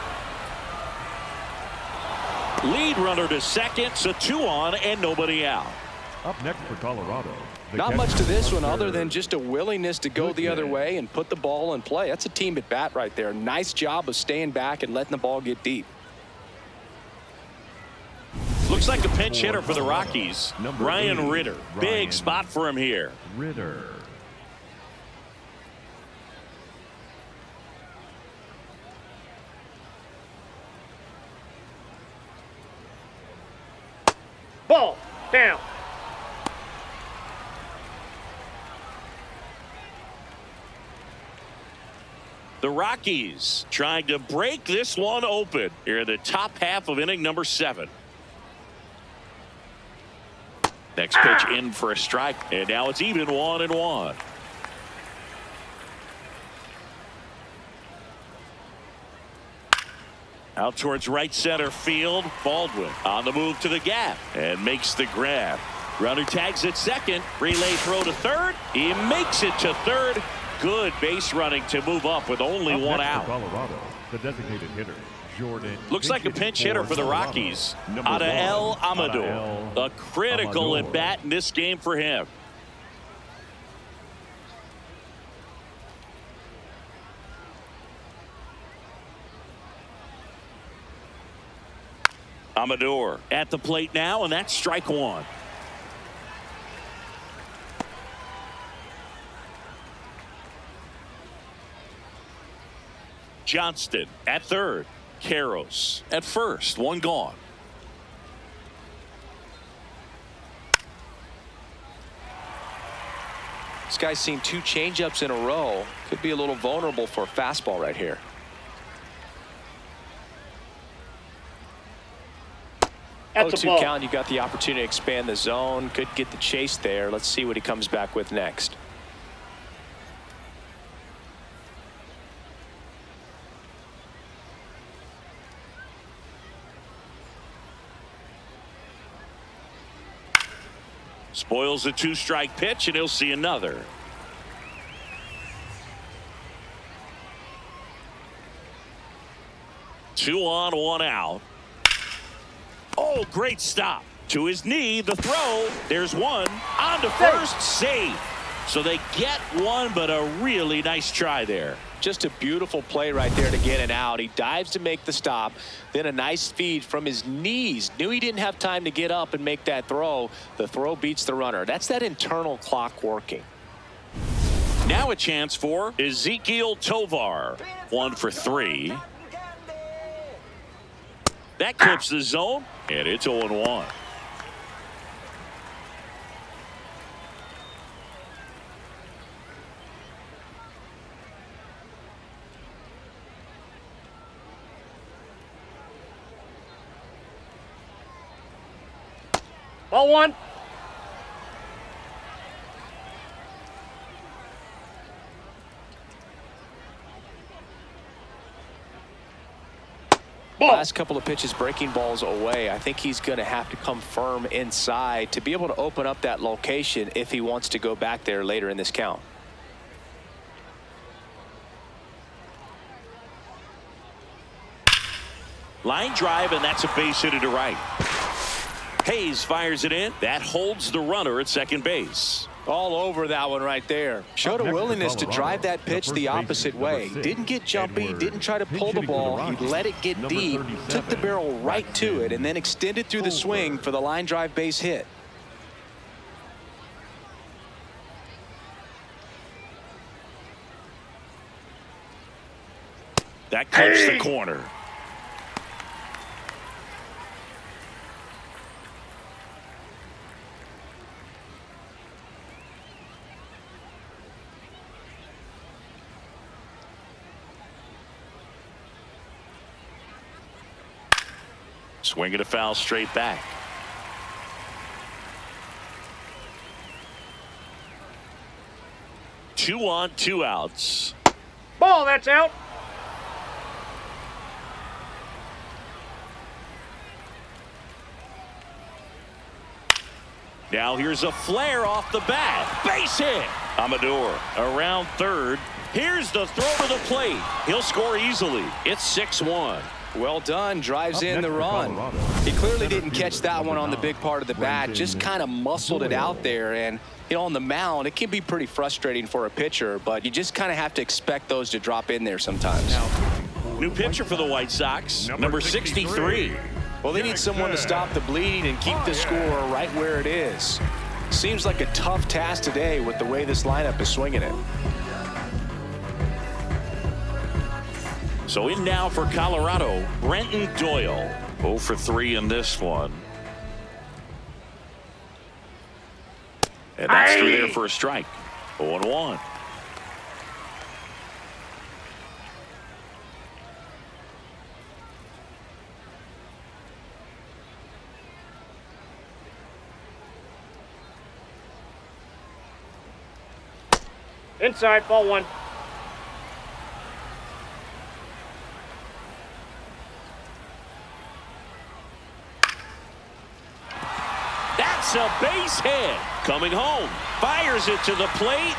Lead runner to second. So 2 on and nobody out. Up next for Colorado. Not much to this one other than just a willingness to go the other way and put the ball in play. That's a team at bat right there. Nice job of staying back and letting the ball get deep. Looks like a pinch hitter for the Rockies, Ryan Ritter. Big spot for him here. Ritter. Ball. Down. The Rockies trying to break this one open here in the top half of inning number 7. Next pitch in for a strike, and now it's even 1-1. Out towards right center field. Baldwin on the move to the gap and makes the grab. Runner tags at second. Relay throw to third. He makes it to third. Good base running to move up with only 1 out. Colorado, the designated hitter, Jordan. Looks like a pinch hitter for the Rockies. Adael Amador. A critical at bat in this game for him. Amador at the plate now, and that's strike 1. Johnston at third. Karros at first. 1 gone. This guy's seen 2 changeups in a row. Could be a little vulnerable for a fastball right here. That's a 0-2 ball. count. You got the opportunity to expand the zone. Could get the chase there. Let's see what he comes back with next. Spoils the 2-strike pitch, and he'll see another. Two on, 1 out. Oh, great stop. To his knee, the throw. There's one. On to first. Safe. So they get one, but a really nice try there. Just a beautiful play right there to get it out. He dives to make the stop, then a nice feed from his knees. Knew he didn't have time to get up and make that throw. The throw beats the runner. That's that internal clock working. Now a chance for Ezekiel Tovar. 1 for 3. That clips the zone, and it's 0-1. Ball 1. Ball. Last couple of pitches breaking balls away. I think he's going to have to come firm inside to be able to open up that location if he wants to go back there later in this count. Line drive, and that's a base hit to right. Hayes fires it in. That holds the runner at second base. All over that one right there. Showed a willingness to drive that pitch the opposite way. Didn't get jumpy, didn't try to pull the ball. He let it get deep, took the barrel right to it, and then extended through the swing for the line drive base hit. That clips the corner. Swinging a foul straight back. Two on, 2 outs. Ball, that's out. Now here's a flare off the bat. Base hit. Amador around third. Here's the throw to the plate. He'll score easily. It's 6-1. Well done. Drives in the run. He clearly didn't catch that one on the big part of the bat. Just kind of muscled it out there. And, you know, on the mound, it can be pretty frustrating for a pitcher, but you just kind of have to expect those to drop in there sometimes. New pitcher for the White Sox, number 63. Well, they need someone to stop the bleeding and keep the score right where it is. Seems like a tough task today with the way this lineup is swinging it. So in now for Colorado, Brenton Doyle. 0 for 3 in this one. And that's through there for a strike. 0-1. Inside, ball 1. That's a base hit. Coming home. Fires it to the plate.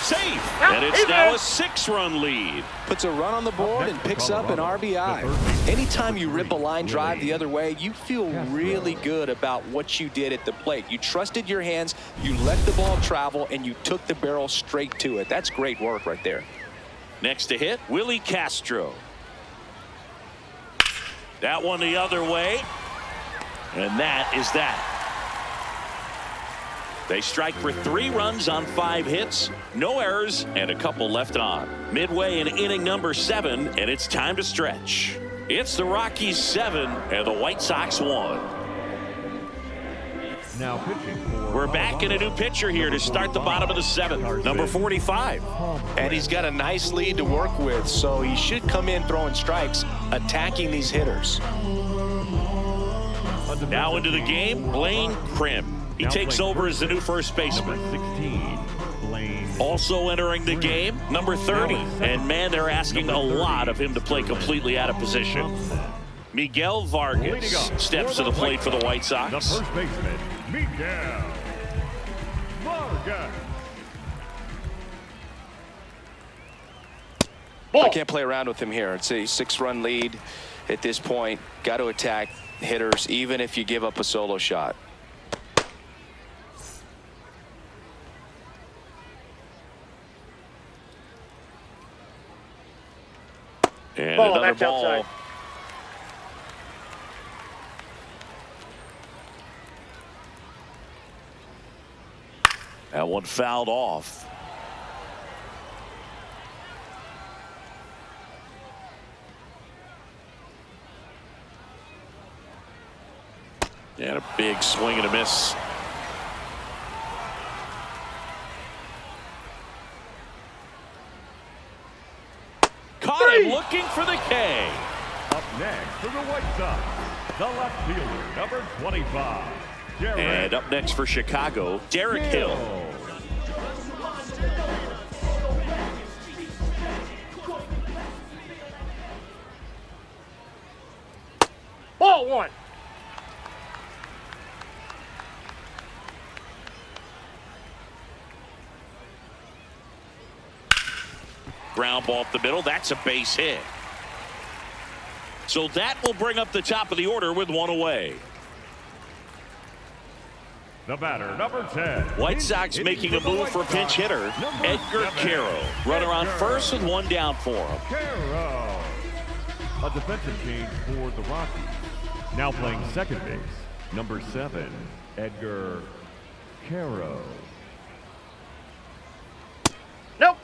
Safe. And it's now a 6-run lead. Puts a run on the board and picks up an RBI. Anytime you rip a line drive the other way, you feel really good about what you did at the plate. You trusted your hands, you let the ball travel, and you took the barrel straight to it. That's great work right there. Next to hit, Willie Castro. That one the other way. And that is that. They strike for 3 runs on 5 hits, no errors, and a couple left on. Midway in inning number 7, and it's time to stretch. It's the Rockies 7 and the White Sox 1. Now pitching for We're back in a new pitcher here to start the bottom of the 7th, number 45. And he's got a nice lead to work with, so he should come in throwing strikes, attacking these hitters. Now into the game, Blaine Prim. He takes over as the new first baseman. 16, Blaine. Also entering the game, number 30. And man, they're asking a lot of him to play completely out of position. Miguel Vargas steps to the plate for the White Sox. The first baseman, Miguel Vargas. I can't play around with him here. It's a 6-run lead at this point. Got to attack hitters, even if you give up a solo shot. And Ball, another that's ball. outside. That one fouled off. And a big swing and a miss. Caught him looking for the K. Up next for the White Sox, the left fielder, number 25. And up next for Chicago, Derek Hill. Ball one. Ground ball up the middle. That's a base hit. So that will bring up the top of the order with one away. The batter, number 10. White Sox making a move for pinch hitter Edgar Caro. Runner on first with one down for him. Caro. A defensive change for the Rockies. Now playing second base, number 7, Edgar Caro. Nope.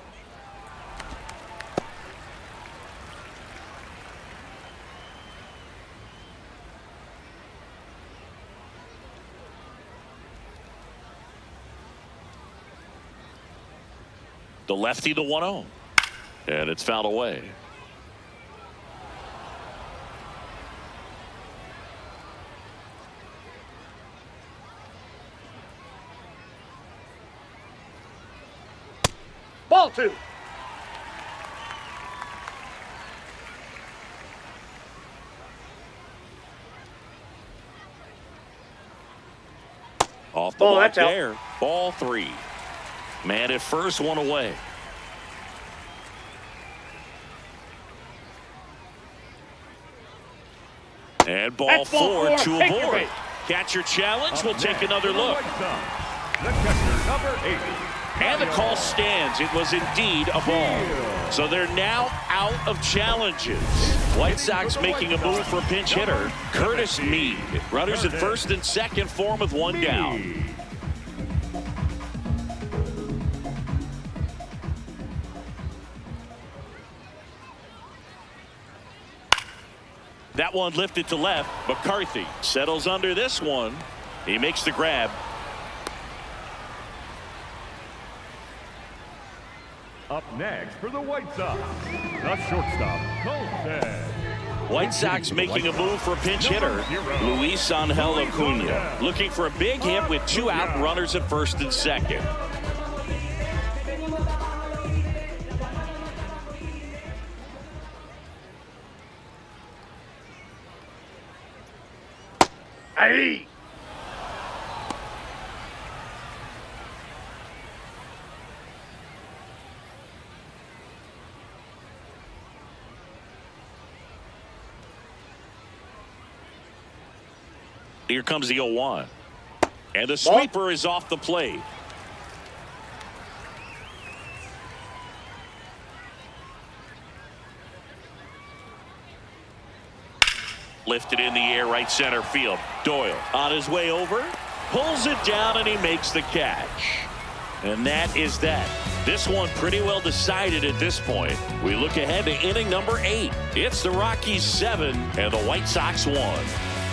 The lefty, the 1-0. And it's fouled away. Ball two. Off the Ball, mark that's out. there. Ball 3. Man at first, one away. And ball That's ball 4 4. to Take your aboard. base. Catcher challenge. We'll Up take next another for the look. White Sox, the catcher, number 8. And the call stands. It was indeed a ball. So they're now out of challenges. White Sox making a move for pinch hitter Curtis Mead. Runners at first and second for him with one down. That one lifted to left. McCarthy settles under this one. He makes the grab. Up next for the White Sox, the shortstop, Colton. White Sox making a move for pinch hitter Luis Angel Acuna. Looking for a big hit with 2 out, runners at first and second. Hey. Here comes the 0-1. And the sweeper is off the plate. Lifted in the air, right center field. Doyle on his way over, pulls it down, and he makes the catch. And that is that. This one pretty well decided at this point. We look ahead to inning number 8. It's the Rockies 7 and the White Sox 1.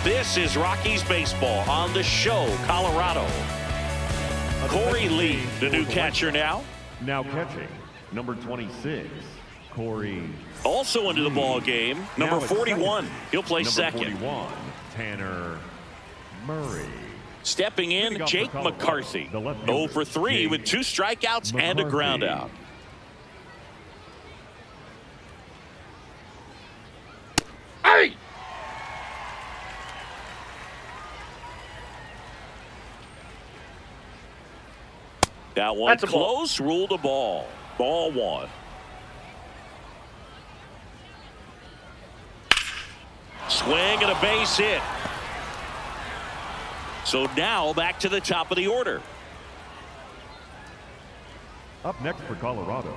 This is Rockies baseball on the show, Colorado. Corey Lee, the new catcher now. Now catching, number 26, Corey. Also into the ball game, number 41. He'll play second. 41, Tanner Murray. Stepping in, Jake McCarthy. 0 for 3 with 2 strikeouts and a ground out. Hey. That one That's a ball. close, ruled a ball. Ball 1. Swing and a base hit. So now back to the top of the order. Up next for Colorado,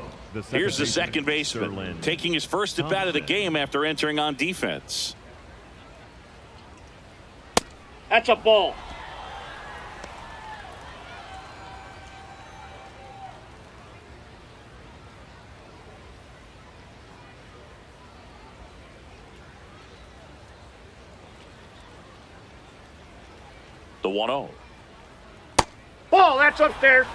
here's the second baseman taking his first at bat of the game after entering on defense. That's a ball. The 1-0. Ball, that's upstairs.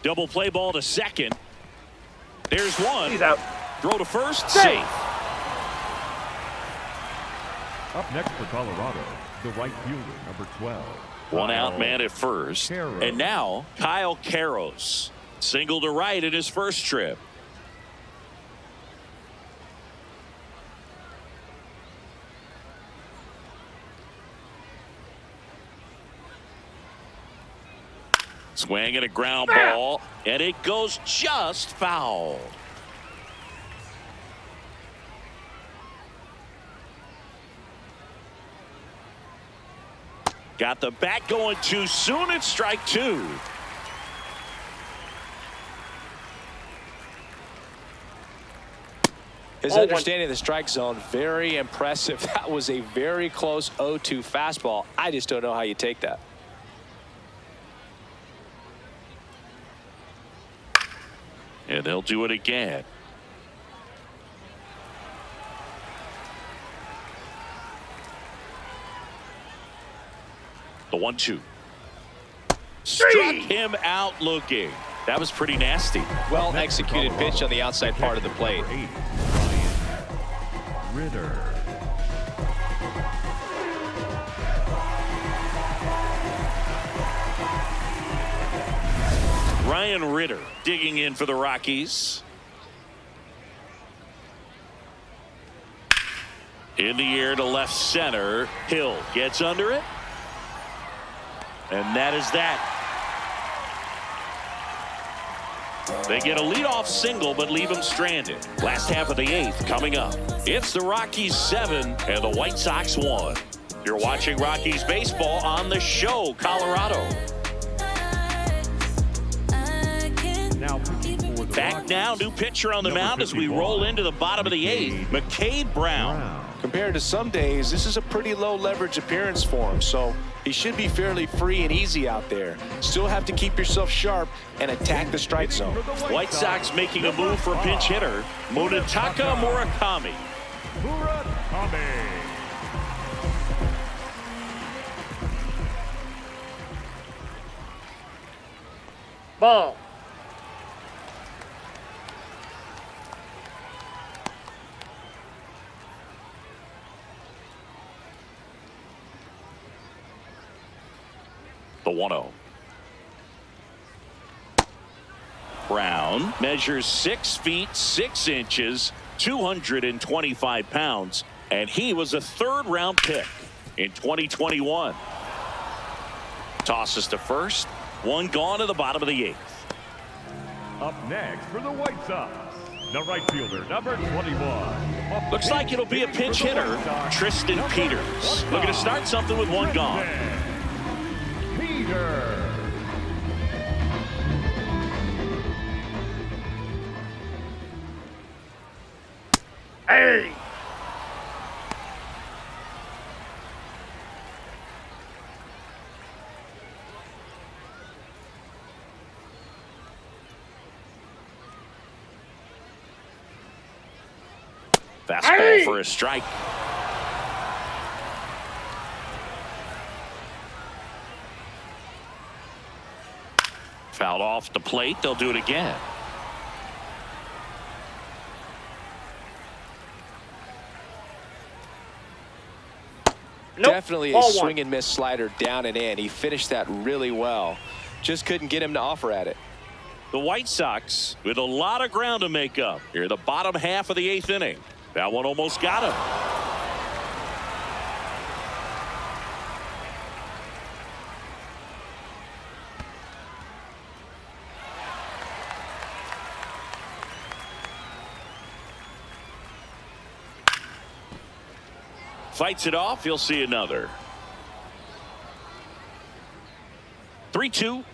Double play ball to second. There's one. He's out. Throw to first. Safe. Up next for Colorado, the right fielder, number 12. One out man at first. Carroll. And now Kyle Carros. Single to right in his first trip. Swing and a ground ball, and it goes just foul. Got the bat going too soon. It's strike two. His understanding of the strike zone, very impressive. That was a very close 0-2 fastball. I just don't know how you take that. And they'll do it again. The 1-2. Struck him out looking. That was pretty nasty. Well executed pitch on the outside part of the plate. Number 8, Ryan Ritter. Ryan Ritter digging in for the Rockies. In the air to left center. Hill gets under it. And that is that. They get a leadoff single but leave him stranded. Last half of the 8th coming up. It's the Rockies 7 and the White Sox 1. You're watching Rockies baseball on the show, Colorado. Back now, new pitcher on the mound as we roll into the bottom of the 8th. McCade Brown. Compared to some days, this is a pretty low leverage appearance for him, so he should be fairly free and easy out there. Still have to keep yourself sharp and attack the strike zone. White Sox making a move for pinch hitter Munetaka Murakami. Ball. The 1-0. Brown measures 6 feet 6 inches, 225 pounds, and he was a 3rd-round pick in 2021. Tosses to first. One gone to the bottom of the 8th. Up next for the White Sox, the right fielder, number 21. Looks like it'll be a pinch hitter, Tristan Peters. Looking to start something with one gone. Hey! Fastball for a strike. Fouled off the plate. They'll do it again. Nope. Definitely a Ball swing one. and miss slider down and in. He finished that really well. Just couldn't get him to offer at it. The White Sox with a lot of ground to make up here, the bottom half of the 8th inning. That one almost got him. Fights it off. He'll see another. 3-2.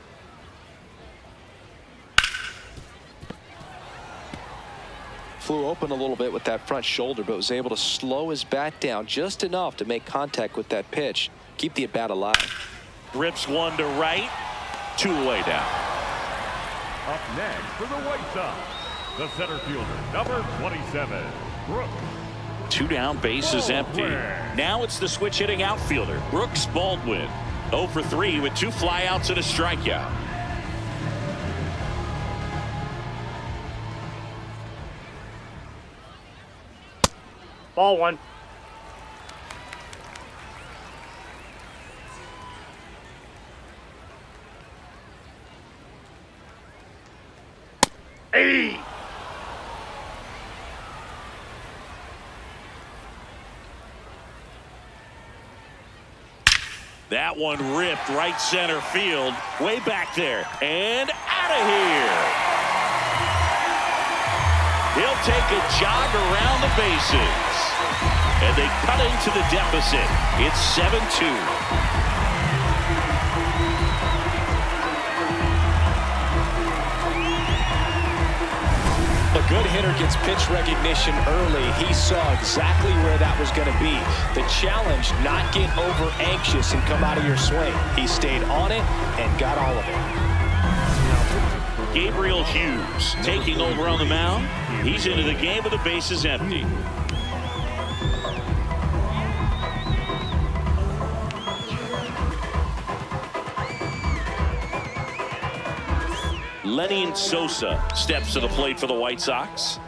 Flew open a little bit with that front shoulder, but was able to slow his bat down just enough to make contact with that pitch. Keep the at-bat alive. Rips one to right. 2 away now. Up next for the White Sox, the center fielder, number 27, Brooks. 2 down, bases empty. Now it's the switch hitting outfielder, Brooks Baldwin. 0 for 3 with 2 flyouts and a strikeout. Ball 1. Hey! That one ripped right center field, way back there, and out of here. He'll take a jog around the bases, and they cut into the deficit. It's 7-2. A good hitter gets pitch recognition early. He saw exactly where that was going to be. The challenge, not get over anxious and come out of your swing. He stayed on it and got all of it. Gabriel Hughes taking over on the mound. He's into the game with the bases empty. Lenny Sosa steps to the plate for the White Sox.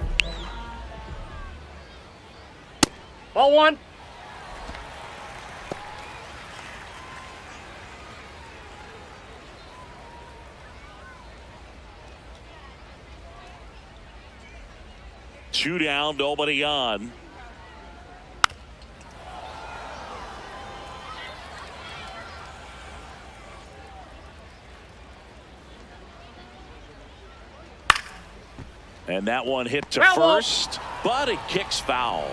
Ball 1. Two down, nobody on. And that one hit to first, but it kicks foul.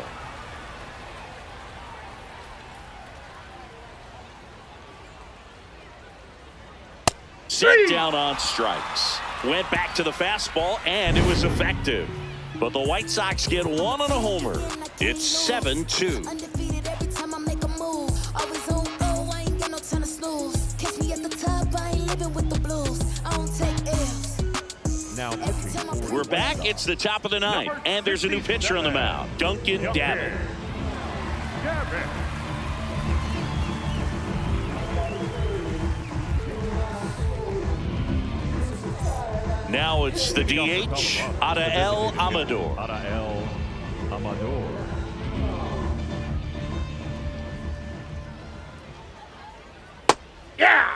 Set down on strikes. Went back to the fastball, and it was effective. But the White Sox get one on a homer. It's 7-2. Undefeated every time I make a move. Always on go, I ain't got no time to snooze. Catch me at the top, I ain't living with the blues. I don't take L's. Now pitching. We're back. It's the top of the ninth, and there's a new pitcher on the mound, Duncan Dabbin. Now it's the DH, Adael Amador. Adael Amador. Yeah!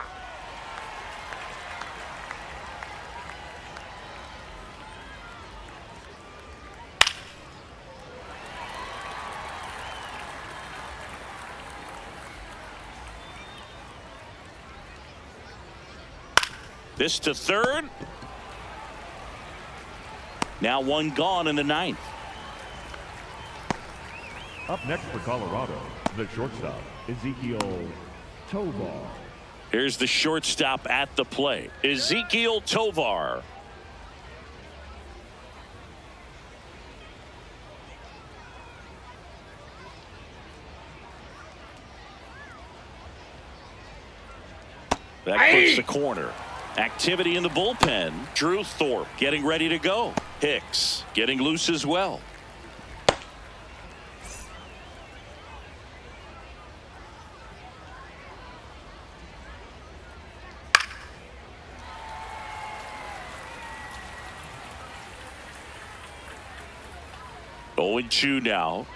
This to third. Now one gone in the ninth. Up next for Colorado, the shortstop, Ezekiel Tovar. Here's the shortstop at the plate, Ezekiel Tovar. That puts the corner. Activity in the bullpen. Drew Thorpe getting ready to go. Hicks getting loose as well. Going 2 now.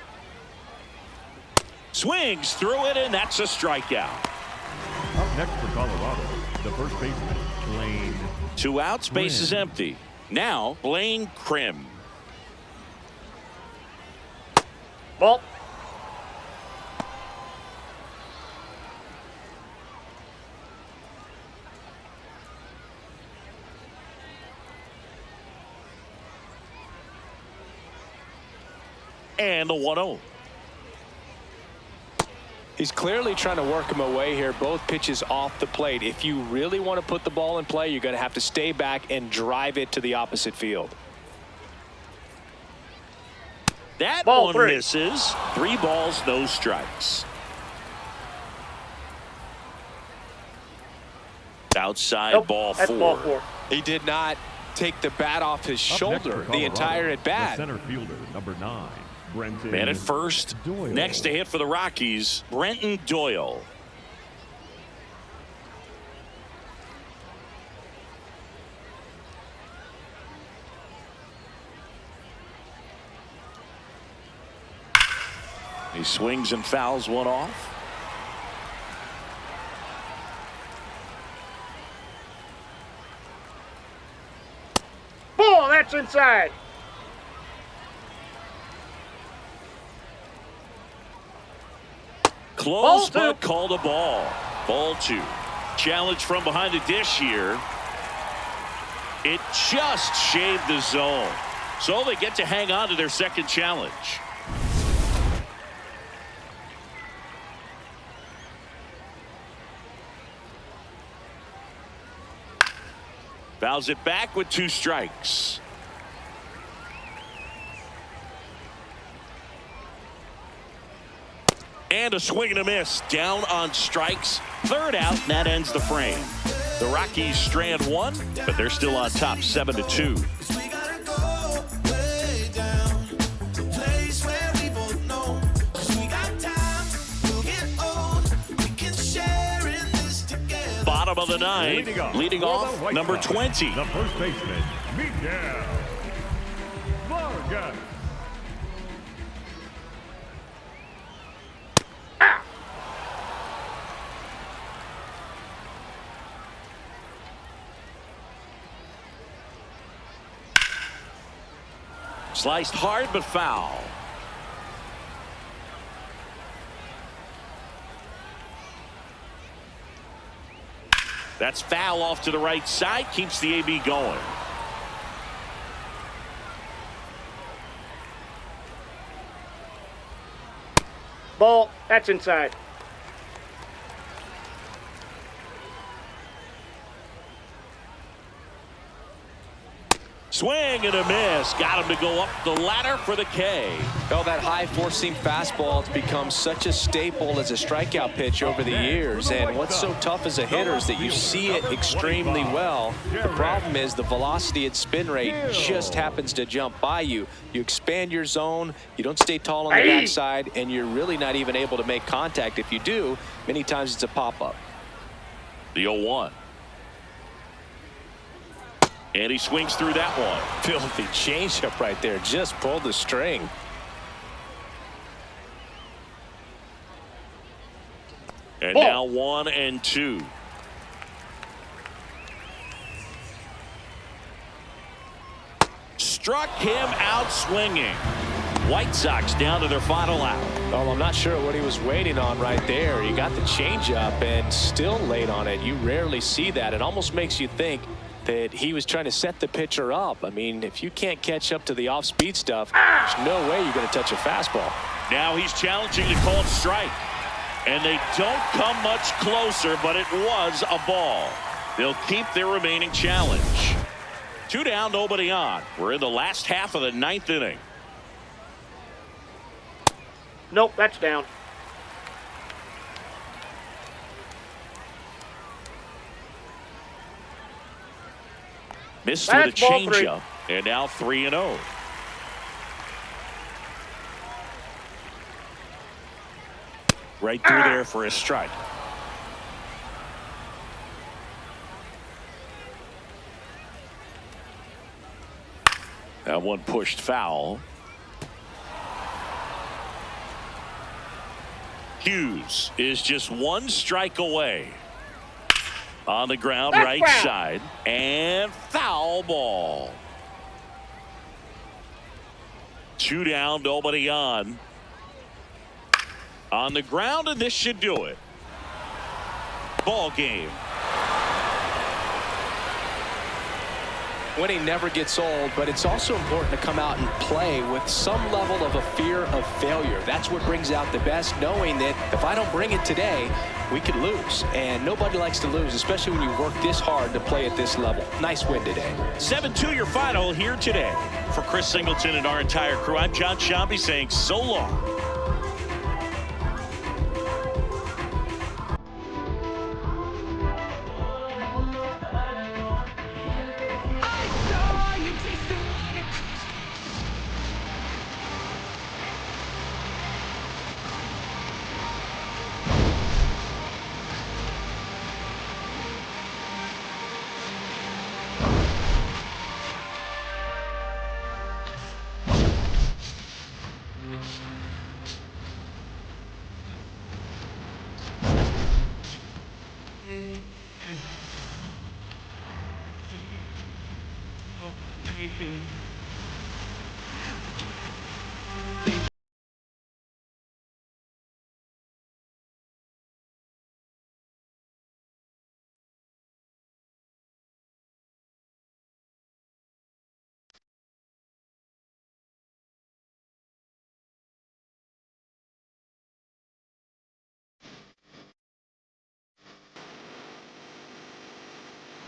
Swings through it, and that's a strikeout. Up next for Colorado, the first baseman, Blaine. 2 outs, base is empty. Now, Blaine Krim. Ball. And the 1-0. He's clearly trying to work him away here. Both pitches off the plate. If you really want to put the ball in play, you're going to have to stay back and drive it to the opposite field. That Ball one 3. misses. 3 balls, no strikes. Outside Nope, ball that's 4. ball 4. He did not take the bat off his shoulder the entire at The bat. center fielder, number 9, Brenton. Man at first. Doyle. Next to hit for the Rockies, Brenton Doyle. He swings and fouls one off. Ball, that's inside. Close, Ball 2. but called a ball. Ball 2. Challenge from behind the dish here. It just shaved the zone. So they get to hang on to their second challenge. Fouls it back with 2 strikes. And a swing and a miss. Down on strikes. 3rd out, and that ends the frame. The Rockies strand 1, but they're still on top 7-2. We gotta go way down, the place where we both know. 'Cause we got time, we'll get old, we can share in this together. Bottom of the 9th, leading for off the White number Sox, 20. The first baseman, Miguel Vargas. Sliced hard but foul. That's foul off to the right side. Keeps the AB going. Ball, that's inside. Swing and a miss. Got him to go up the ladder for the K. Well, that high four-seam fastball has become such a staple as a strikeout pitch over the years. And what's so tough as a hitter is that you see it extremely well. The problem is the velocity and spin rate just happens to jump by you. You expand your zone, you don't stay tall on the backside, and you're really not even able to make contact. If you do, many times it's a pop-up. The 0-1. And he swings through that one. Filthy changeup right there. Just pulled the string. And Ball. now 1-2. Struck him out swinging. White Sox down to their final out. Well, I'm not sure what he was waiting on right there. He got the changeup and still late on it. You rarely see that. It almost makes you think that he was trying to set the pitcher up. I mean, if you can't catch up to the off-speed stuff, there's no way you're going to touch a fastball. Now he's challenging the called strike. And they don't come much closer, but it was a ball. They'll keep their remaining challenge. 2 down, nobody on. We're in the last half of the 9th inning. Nope, that's down. Missed with a That's ball 3. changeup, and now 3-0. Right through there for a strike. That one pushed foul. Hughes is just 1 strike away. On the ground, That's right foul. side, and foul ball. 2 down, nobody on. On the ground, and this should do it. Ball game. Winning never gets old, but it's also important to come out and play with some level of a fear of failure. That's what brings out the best, knowing that if I don't bring it today, we could lose. And nobody likes to lose, especially when you work this hard to play at this level. Nice win today. 7-2 your final here today. For Chris Singleton and our entire crew, I'm John Shambi saying so long.